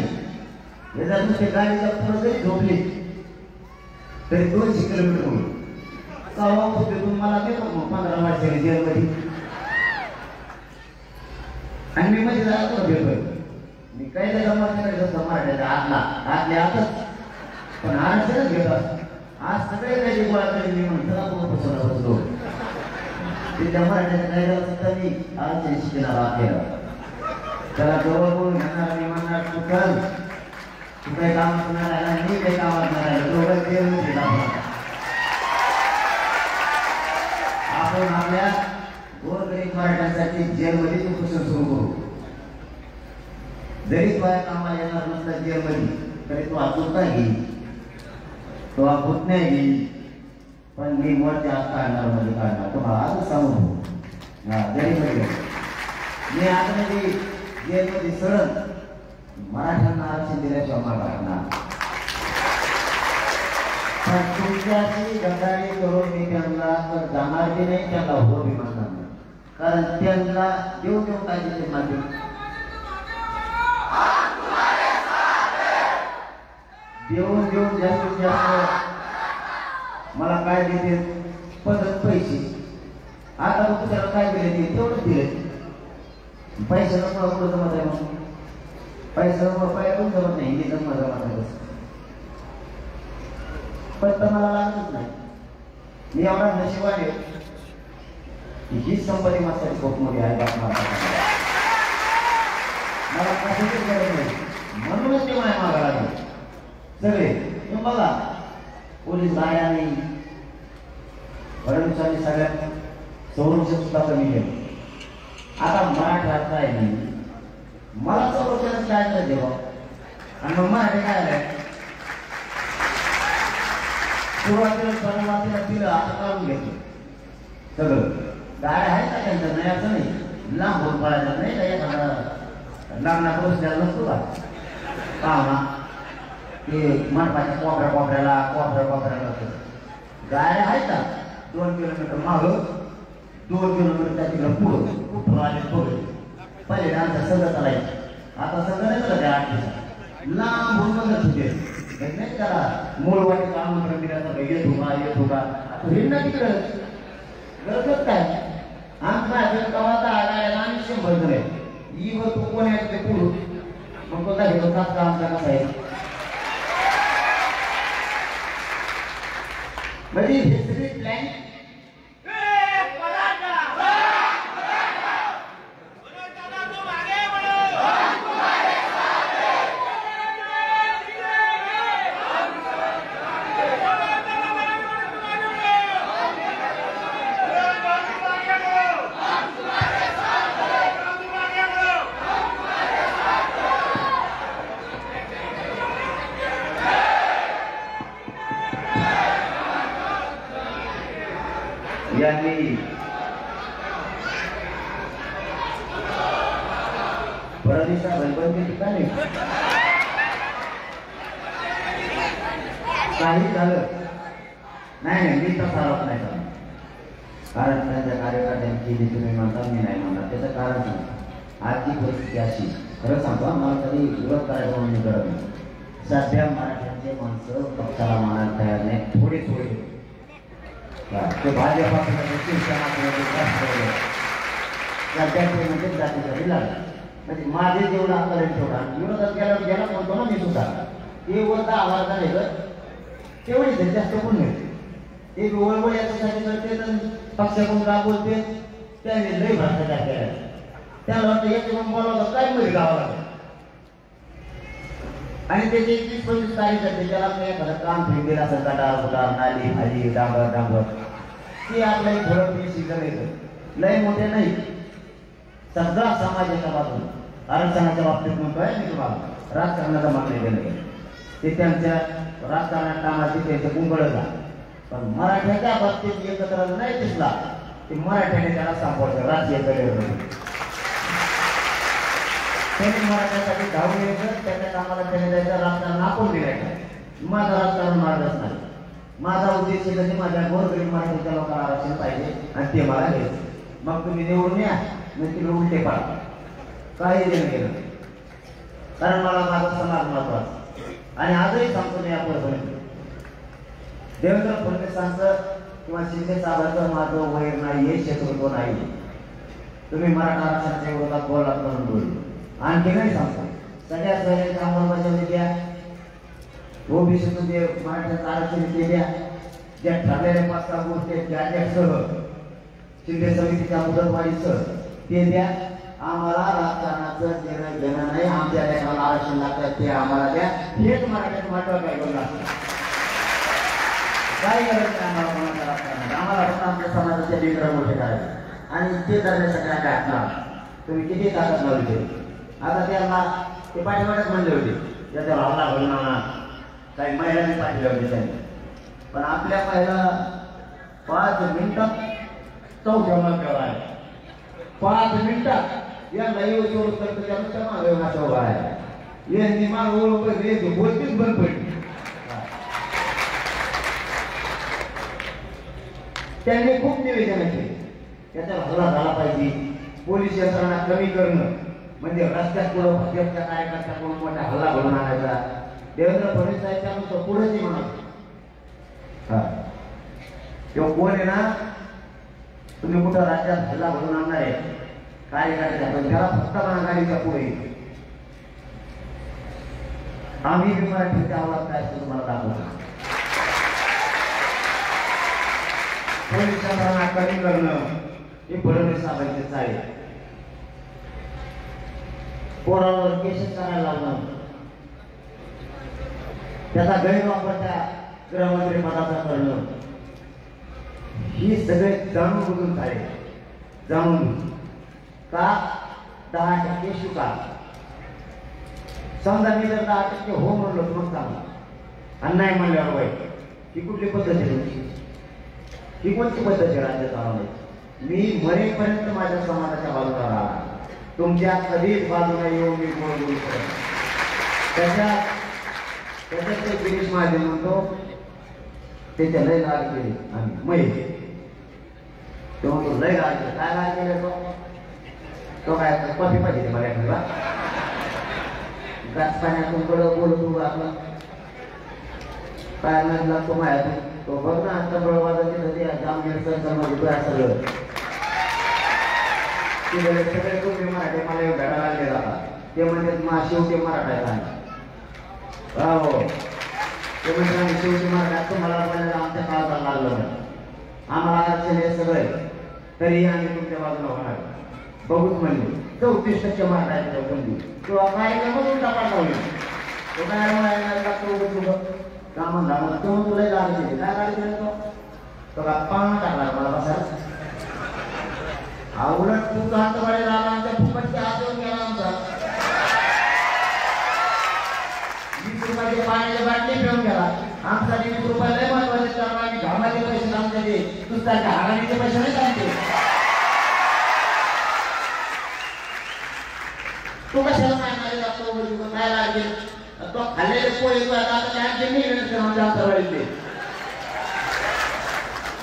[SPEAKER 1] हे जर नुसते गाडीचा पुढं जरी झोपली तरी 200 किलोमीटर होईल. सव्वा पुस्तून मला देतो मग 15 वर्षाने जेलमध्ये. आणि मी मध्ये जातो भेटतोय, मी काही त्याचा मराठी जसं मराठ्याचा आतल्या आतच पण आरक्षणच घेतो. आज सगळे काही गोळा करी मी म्हणतो बसलो त्या मराठ्याच्या काही सुद्धा मी आरक्षण शिकणार केलं. त्याला जवळ बोलून घेणार, मी म्हणणार तू कर, तू काही कामात नाही राहिला, मी काही कामात नाही राहिलं, दोघं जेलमध्ये गेला. आपण आपल्या गोरगरीब मराठ्यांसाठी जेलमध्ये उपोषण सुरू करू. जरी तो कामाला येणार नसला जेलमध्ये तरी तो आपुलता घेईल, तो आपुत नाही घेईल, पण मी मोठ्या काढणार मध्ये काढणार. तुम्हाला आजच सांगू जरी मी आतमध्ये जेलमध्ये सरळ मराठ्यांना आरक्षण दिल्याशिवाय मागणार. पण तुमच्याशी गद्दारी करून मी त्यांना जाणार की नाही, त्यांना हो बी म्हणणार नाही. कारण त्यांना देऊ काय देते मागे देऊन जास्तीत जास्त मला काय देते पदक पैसे. आता मग त्याला काय दिले ते तेवढंच दिले. पैशाला पुढं जमत आहे, मग पैशाला पण जमत नाही, हे जमत आहे. पण तर मला लागतच नाही. मी एवढा नशिबाने हीच संपत्ती माझ्यासाठी खूप मोठी आहे. मला कशाचीच गरज नाही, म्हणूनच ते माझ्या मागा लागले सगळे. बघा पोलीस गाड्या नाही, फडणवीसांनी सगळ्यात संरक्षण सुद्धा कमी केलं. आता मराठा आहे नाही, मला संरक्षण काय देवा. आणि मग मराठी काय आलंय, सुरुवातीला सुरुवातीला दिलं, आता काढून घेतलं सगळं. गाड्या आहेत का त्यांचं, नाही असं नाही, लांब होऊन पडायचं नाही का. एखादा लग्ना पुरुष द्यायला नसतो का पाहुणा, ते मंडपाच्या कोपऱ्याला गाड्या आहेत का 2 किलोमीटर मागं, 2 किलोमीटर त्या तिकडं पुढं कुठं आले बघ. पहिले आमच्या सगळं चालायचं, आता सगळं नाही झालं त्या 8 दिवसात लांब होऊन बघत होते. नाही त्याला मूळवाटी आमंत्रण दिल्यासारखं येत होता. आता हे ना तिकडं गरजच काय. आमच्या गावाचा गाड्याला आम्ही 100 जण आहे. ही वर तू कोण आहे ते पुढून मग कोणता घेतो का आमचा कसा आहे म्हणजे हे सगळे प्लॅन यांनी परदेशा बनबंदी ठिकाणी काही झालं नाही, मी तसा आरोप नाही करणार. कारण त्यांच्या कार्यकर्त्यांची जी तुम्ही म्हणता मी नाही म्हणता त्याचं कारण सांगा. आजची परिस्थिती अशी खरं सांगतो मला कधी विरोध करायचा म्हणून मी करत नाही. सध्या मराठ्यांचे माणसं पक्षाला मानायला तयार नाही. थोडे ते भाजपासून शिवसेना म्हणजे जातीसाठी लागला म्हणजे माझे जेवढं आपल्याला ठेवला विरोधात गेला म्हणतो ना मी सुद्धा ते वरचा आवाज झाले तर तेवढीच जास्त कोण मिळते ते वळवळ याच्यासाठी करते तर पक्षाकडून का बोलते त्याने लई भ्रष्टाचार केला त्याला वाटतं एक बोलावं काय मिळेल गावाला आणि त्याची 21-25 तारीख असते त्याला एखादं काम फेकलेलं असं गटार फुटार नाली भाजी डांबर ते आपल्याला थोडं पैसे करायचं लय मोठे नाही. सगळा समाज एका बाजूला आरक्षणाच्या बाबतीत म्हणतोय मी तुम्हाला राजकारणाचा मागणी गेलं ते त्यांच्या राजकारणात कामाची त्यांचं गुंगळला पण मराठ्याच्या बाबतीत एकत्र नाही दिसला ते मराठ्याने त्याला सापडतं राजकीय करिअरमध्ये त्यांनी मराठ्यासाठी धावून यायचं त्याच्या कामाला त्याने जायचं राजकारण आपण दिलायचं. माझं राजकारण मार्गच नाही. माझा उद्देश म्हणजे माझ्या गोरगरीब मराठीच्या लोकांना आरक्षण पाहिजे आणि ते मला घ्यायचं. मग तुम्ही निवडून या मी तिला उलटे पाडा काही देणं गेलं कारण मला माझा समाज महत्वाचा आणि आजही सांगतो मी यापर्यंत देवेंद्र फडणवीसांचं किंवा शिंदे साहेबांचं माझं वैर नाही हे शत्रुत्व नाही. तुम्ही मराठा आरक्षणाच्या विरोधात बोललात म्हणून बोलले आणखी नाही सांगतो सगळ्या सगळ्यांच्या अंमलबजावणी द्या ओबीसीतून जे मराठ्याचं आरक्षण ते द्या ज्या ठरलेल्या 5-6 गोष्टी त्या सह शिंदे समितीच्या मुदतवाढीसह ते द्या. आम्हाला राजकारणाचं निर्णय घेणं नाही आमच्या लेखाला आरक्षण लागतात ते आम्हाला द्या हेच मराठ्यात महत्वाचं काय बोलला काही गरज नाही आम्हाला कोणाच्या राजकारणात आम्हाला फक्त आमच्या समाजाचे लिडर मोठे करायचे आणि ते करण्यासाठी काय असणार तुम्ही किती ताकद लावली आता त्यांना ते पाठीमागच म्हणले होते त्याच्यावर हल्ला घडून आणा काही महिलांनी पाठवले होते त्यांनी पण आपल्या पहिला 5 मिनिटात चौथ्या मजल्यावर आहे 5 मिनिटात या नाही जोर करतो त्यानुसार मागे माझा उभा आहे यांनी माग ओळख बोलतीच बंद पडली त्यांनी खूप निवेदन केले त्याच्यावर हल्ला झाला पाहिजे पोलीस यंत्रणा कमी करणं म्हणजे रस्त्यात पुढं भाजपच्या कार्यकर्त्याकडून मोठा हल्ला घडून आणायचा. देवेंद्र फडणवीस साहेब पुढेच म्हणत हा किंवा कोण आहे ना तुम्ही कुठं राज्यात हल्ला घडून आणणार आहे कार्यकर्त्या पण त्याला फक्त म्हणा गाडीच्या पुढे आम्ही मराठीच्या आवाज काय असतो तुम्हाला दाखवतो. पोलीस यंत्रणा कमी करणं हे फडणवीस साहेबांचे चालेल. पोरावर केसेस करायला लागणार त्याचा गैरवापर त्या गृहमंत्री पदाचा करणं ही सगळे जाणून बुजून झाले जाणून का 10% स्वीकार समजा मी जर 10% हो म्हणलो मग चांगला आणि नाही म्हणल्यावर वाईट ही कुठली पद्धत आहे ही कोणती पद्धत आहे राज्य चालवण्याची. मी मरेपर्यंत माझ्या समाजाच्या बाजूला राहणार तुमच्या कधीच बाजूला येऊन मी बोलू शकत त्याच्यात ते गिरीश महाजन म्हणतो त्याच्या लय राग केले आम्ही माहिती तो म्हणतो लय राग केले काय राग केले तो काय कॉफी पाहिजे मला एखादा गाच पाण्यातून बोलतो आपला काय नाही लागतो माझ्यातून तो बघ ना आता बळवादाची नदी जामगीर सरकारमध्ये सगळं सगळे तुम्ही मराठी मला येऊन भेटायला लागले जातात ते म्हणतात मा शेवटी मराठा हो ते म्हणजे आम्ही शेवटी मराठा तुम्हाला आमच्या काळात लागलं आम्हाला आरक्षण हे सगळे तरीही आम्ही तुमच्या बाजूला होणार बघूच म्हणले 34% मराठा बंदी किंवा कार्यक्रमच उलटा पाठवले तो काय कामं झालं तो तुला गाडी केली काय गाडी केली तो गप्पा टाकला मला बसायला उलट तू हातवाडी राहिला आमच्या फुकटच्या हात येऊन गेला आमचा 20 रुपयाचे पाण्याची बाटली पिऊन गेला आमचा 20 रुपये लय महत्वाचे कारण आम्ही घामाचे पैसे आमच्या ते तुझ्या हागाडीचे पैसे नाही सांगते तू कशाला मारणारे जातो काय लागेल तो खाल्लेले पोहे तू आता काय आमच्या हातवाडीतले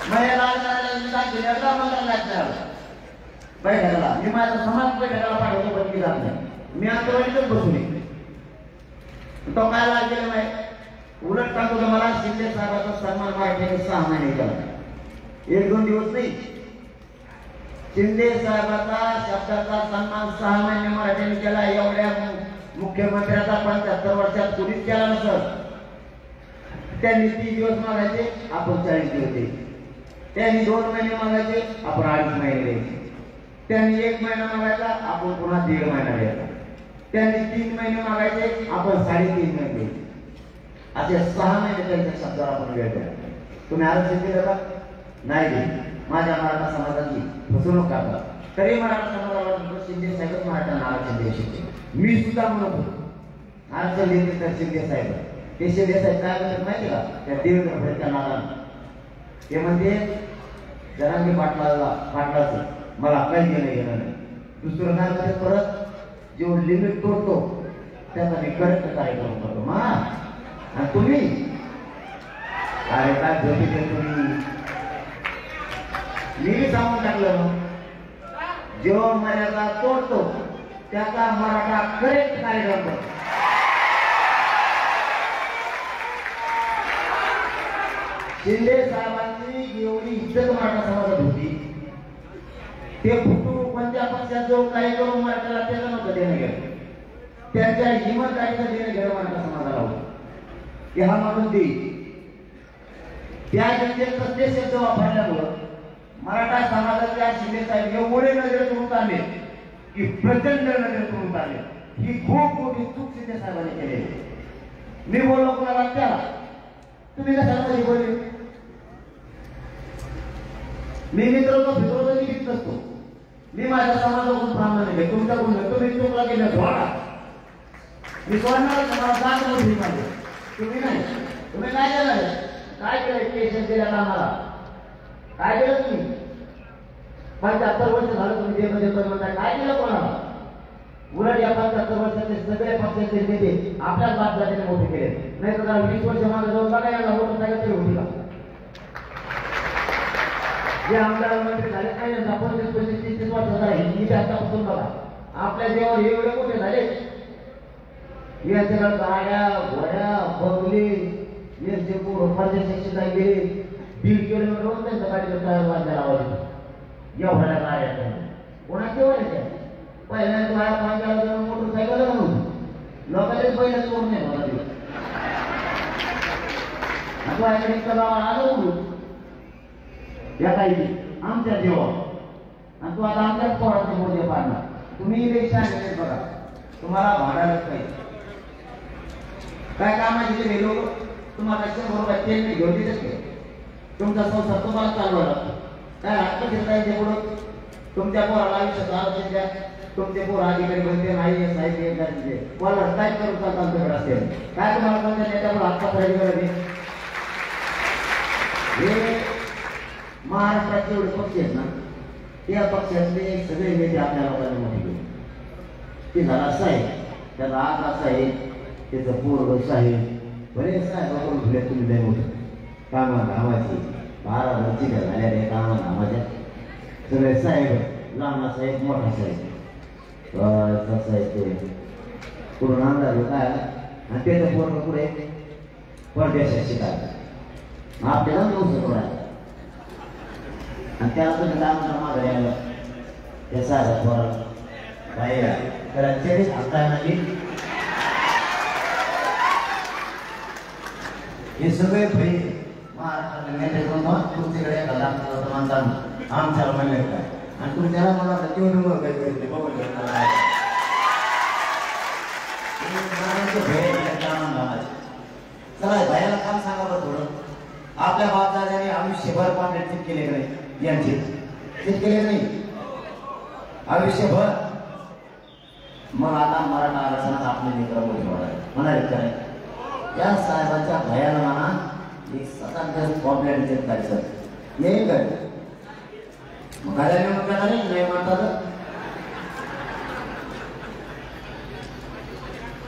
[SPEAKER 1] मला लाल करायला जिल्ह्यातला आमदार लागणार बैठकाला मी माझा समाज बैठकाला पाठवतो पण मी जात नाही मी अंतर्वाडीतच बसून येते तो काय लागेल नाही उलट सांगतो का मला शिंदे साहेबांचा सन्मान मराठीने 6 महिने केला 1-2 दिवस नाही शिंदे साहेबांचा शब्दाचा सन्मान 6 महिने मराठीने केला एवढ्या मुख्यमंत्र्याचा 75 वर्षात कुणीच केला नसत त्यांनी 30 दिवस मागायचे आपण 40 दिवस द्यायचे त्यांनी 2 महिने मागायचे आपण 2.5 महिने द्यायचे त्यांनी 1 महिना मागायचा आपण पुन्हा 1.5 महिना द्यायचा त्यांनी 3 महिने मागायचे आपण 3.5 महिने द्यायचे असे 6 महिने त्यांच्या शब्दावर आपण वेळ द्या तुम्ही आरक्षण दिलं का नाही दिलं माझ्या मराठा समाजाची फसवणूक करता तरी मराठा समाजाला शिंदे साहेबच मराठ्यांना आरक्षण देऊ शकते मी सुद्धा म्हणत होतो आरक्षण देते तर शिंदे साहेब ते शिंदे साहेब काय म्हणतात माहिती का त्या देवेंद्र फडणवीसच्या नादानं ते म्हणते जरांगी पाटलाचं मला काही घेणं नाही दुसरं काय म्हणते परत जो लिमिट तोडतो त्याचा मी करेक्ट कार्यक्रम करतो मा आणि तुम्ही अरे काय झोपी तुम्ही मी सांगून टाकलं जो मर्यादा तोडतो त्याचा मराठा करेक्ट कार्यक्रम करतो शिंदे साहेबांची एवढी इज्जत मराठा समाजात होती ते फुटू कोणत्या पक्षात जो काही करून मराठ्याला त्याचं नव्हतं देणं घेणं त्यांच्या हिमतकारीचं देणं घेणं मराठा समाजाला होतं की हा माणूस देईल त्या जनतेचं ते शब्द वापरल्यामुळं मराठा समाजाच्या शिंदे साहेब एवढे नजरेतून उतारले की प्रचंड नजरेतून उतारले ही खूप मोठी चूक शिंदे साहेबांनी केली मी बोललो कोणाला त्याला तुम्ही कशाला बोलले मी मित्र फिरवतो मी घेत नसतो मी माझ्या समाजाकडून प्रामाणिक आहे तुमच्याकडून तुम्ही चुकला गेल्या धोडा मी सोडणार समाज जात मोठी माझे तुम्ही नाही तुम्ही काय केलं काय केलं केशन केलं आम्हाला काय केलं तुम्ही 75 वर्ष झालं तुम्ही देमध्ये म्हणताय काय केलं कोणाला उलट या 75 वर्षाचे सगळे पक्षाचे नेते आपल्याच बाप जातीने मोठे केले नाही तर 20 वर्ष मागे जाऊन बघा याला मोटरसायकल तरी होती का जे आमदार मंत्री झाले काय नाही आपण 25-30 वर्ष झाले ही आतापासून बघा आपल्या जेव्हा एवढे मोठे झाले यांच्याकडे गाड्या घोड्या बंगले यांचे पूर्ण परदेशात शिक्षित गेले 1.5 किलोमीटर त्यांच्या गाडीचा टायर वाजला आवाज एवढ्या गाड्या कोणा केव्हा येते पहिल्यांदा मोटरसायकल नव्हती लोकांचे पहिल्या सोडून नाही मला दिवस आलो या काही आमच्या जेवण आणि तू आता आमच्याच पोराचे मोठे पाडणार तुम्ही रिक्षा आणले बघा तुम्हाला भाडायलाच पाहिजे काय कामाचे ते लोक तुम्हाला 100 तेल घेऊन देतात तुमचा संसार तुम्हाला चालवायला काय हक्क घेता येते पुढं तुमच्या पोराला आयुष्यात आरोग्य द्या तुमचे पोर अधिकारी बनते नाही साहेब मला काय करू चालतं आमच्याकडे असेल काय तुम्हाला कोणत्या नेत्याकडे हातपात राहिली गरज हे महाराष्ट्राचे एवढे पक्ष आहेत ना त्या पक्षातले सगळे नेते आपल्या लोकांना मोठी घेऊन ते झाला असं आहे त्याचा आग असा आहे त्याचं पोर असं आहे बरेच साहेबाकडून भेट तुम्ही लय मोठं कामा धामाची 12 वर्षी झाल्या रे कामा धामाच्या सगळे साहेब लहान साहेब मोठा साहेब कसं आहे ते पूर्ण अंदाज काय आणि त्याचं पोरग पुढे परदेशात शिकायला आपल्याला नव्हतं थोडा आणि त्याला तुम्ही लांब मागे आलं त्या साहेब पोराला बाहेर त्याला चेडीच हातायला गेली हे सगळे भाई महाराष्ट्रातले नेते तुमच्याकडे एखादा म्हणतात आमच्याला म्हणले काय आणि तुम्ही त्याला मला तेवढं काय करते बघून चला भयाला काम सांगा बरं थोडं आपल्या बापदादाने आयुष्यभर पाण्यात चित केले नाही यांचे चित केले नाही आयुष्यभर मग आता मराठा आरक्षणात आपले मित्र म्हणाले काय या साहेबांच्या भयाला म्हणा एक सतत प्रॉब्लेम करायचं येईल काय मग गाड्याने मग काय नाही म्हणतात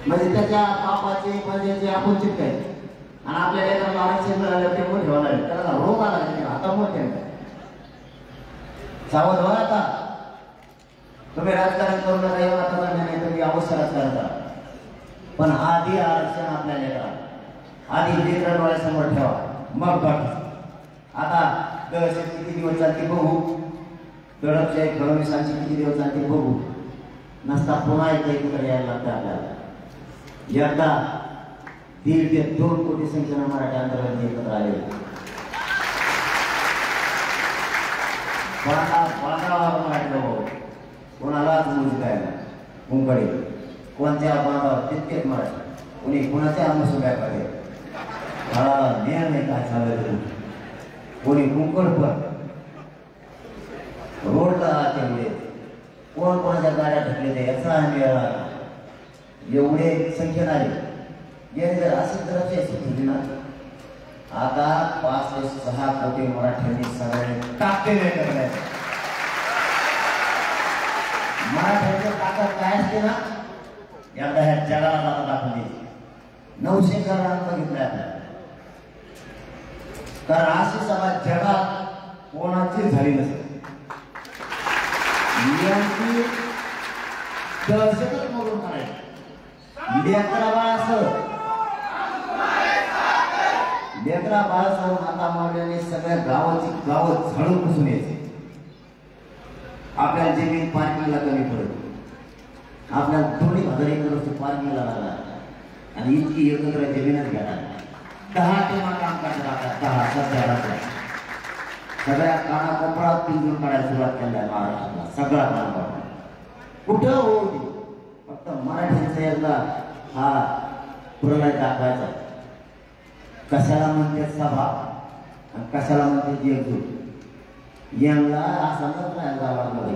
[SPEAKER 1] म्हणजे त्याच्या पापाचे पद्याचे आपण चिपकाय आणि आपल्याला एखादं आरक्षण मिळालं ते मोठे होणार त्याला रोग आला आता मोठे सावध व्हा आता. तुम्ही राजकारण करू नका, एवढा आता नाही तुम्ही अवश्य राजकारण करा, पण आधी आरक्षण आपल्याला करा, आधी लेकरं डोळ्यासमोर ठेवा, मग बाकी. आता दहशत किती दिवस चालते बघू, दडपशाही फडणवीसांची किती दिवस चालते बघू. नसता पुन्हा एकदा इकडे यायला लागतं आपल्याला. एकदा 1.5 ते 2 कोटी संख्येनं मराठी आंदोलन एकत्र आले. कोणालाच मुली काय ना कुंकडे, कोणत्या बांधावर तितकेच मराठी, कोणी कोणाच्या आमसुब्या करे ज्ञान नाही काय चाललं. कोणी कुंकड पण रोडला तेवढे, कोण कोणाच्या गाड्या ढकले याचा आम्ही एवढे संख्येने आले. गेले जर असेल तर असे ना, आता 5 ते 6 कोटी मराठ्यांनी सगळे टाकलेले करायचे. मराठ्यांची ताकद काय असते ना, एकदा ह्या जगाला दाखवून दाखवली. 900 करोड बघितलं आपल्याला, कारण अशी सभा जगात कोणाची झाली नसेल. यांची दहशतच मोडून काढायची. लेकरा बाळासह माता मारल्याने सगळ्या गावाची गावं झाडून पुसून यायची. आपल्या जमीन पार्किंगला कमी पडत, आपल्या 2,000 एकर पार्किंगला लागला आणि इतकी एकत्र जमीनच घ्यायला 10 टीमा काम करतात. 10 सध्या सगळ्या कानाकोपरात पिंजून काढायला सुरुवात केली महाराष्ट्राला. सगळा कानाकोपरा कुठं होती, फक्त मराठीचा एकदा हा प्रलय दाखवायचा. कशाला म्हणते सभा आणि कशाला म्हणते एकजूट. यांना असं नाही गावामध्ये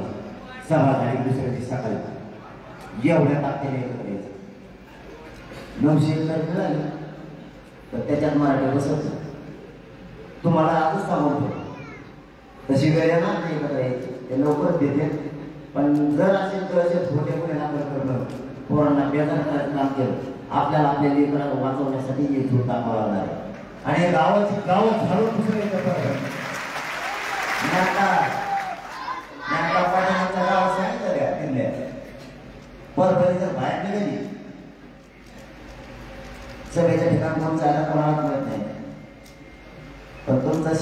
[SPEAKER 1] सभा झाली दुसऱ्या दिवशी सकाळी एवढ्या ताकदीने एकत्र यायचं. 900 एकर मिळाली तर त्याच्यात मराठी बसत. तुम्हाला आजच सांगतो तशी वेळ ना एकत्र यायची, ते लवकर देते. पण जर असेल तर असे छोटे मोठे नाटक करणं, पोरांना बेजार करायचं काम केलं, आपल्याला आपल्या लेकराला वाचवण्यासाठी हे झूट दाखवावं लागणार आहे. आणि गावाची गावं झाडून दुसरं एकत्र गाव सांगितलं त्या किल्ल्या परभणी जर बाहेर निघाली, सभेच्या ठिकाण कोण जायला कोणाला मिळत नाही, पण तुमचा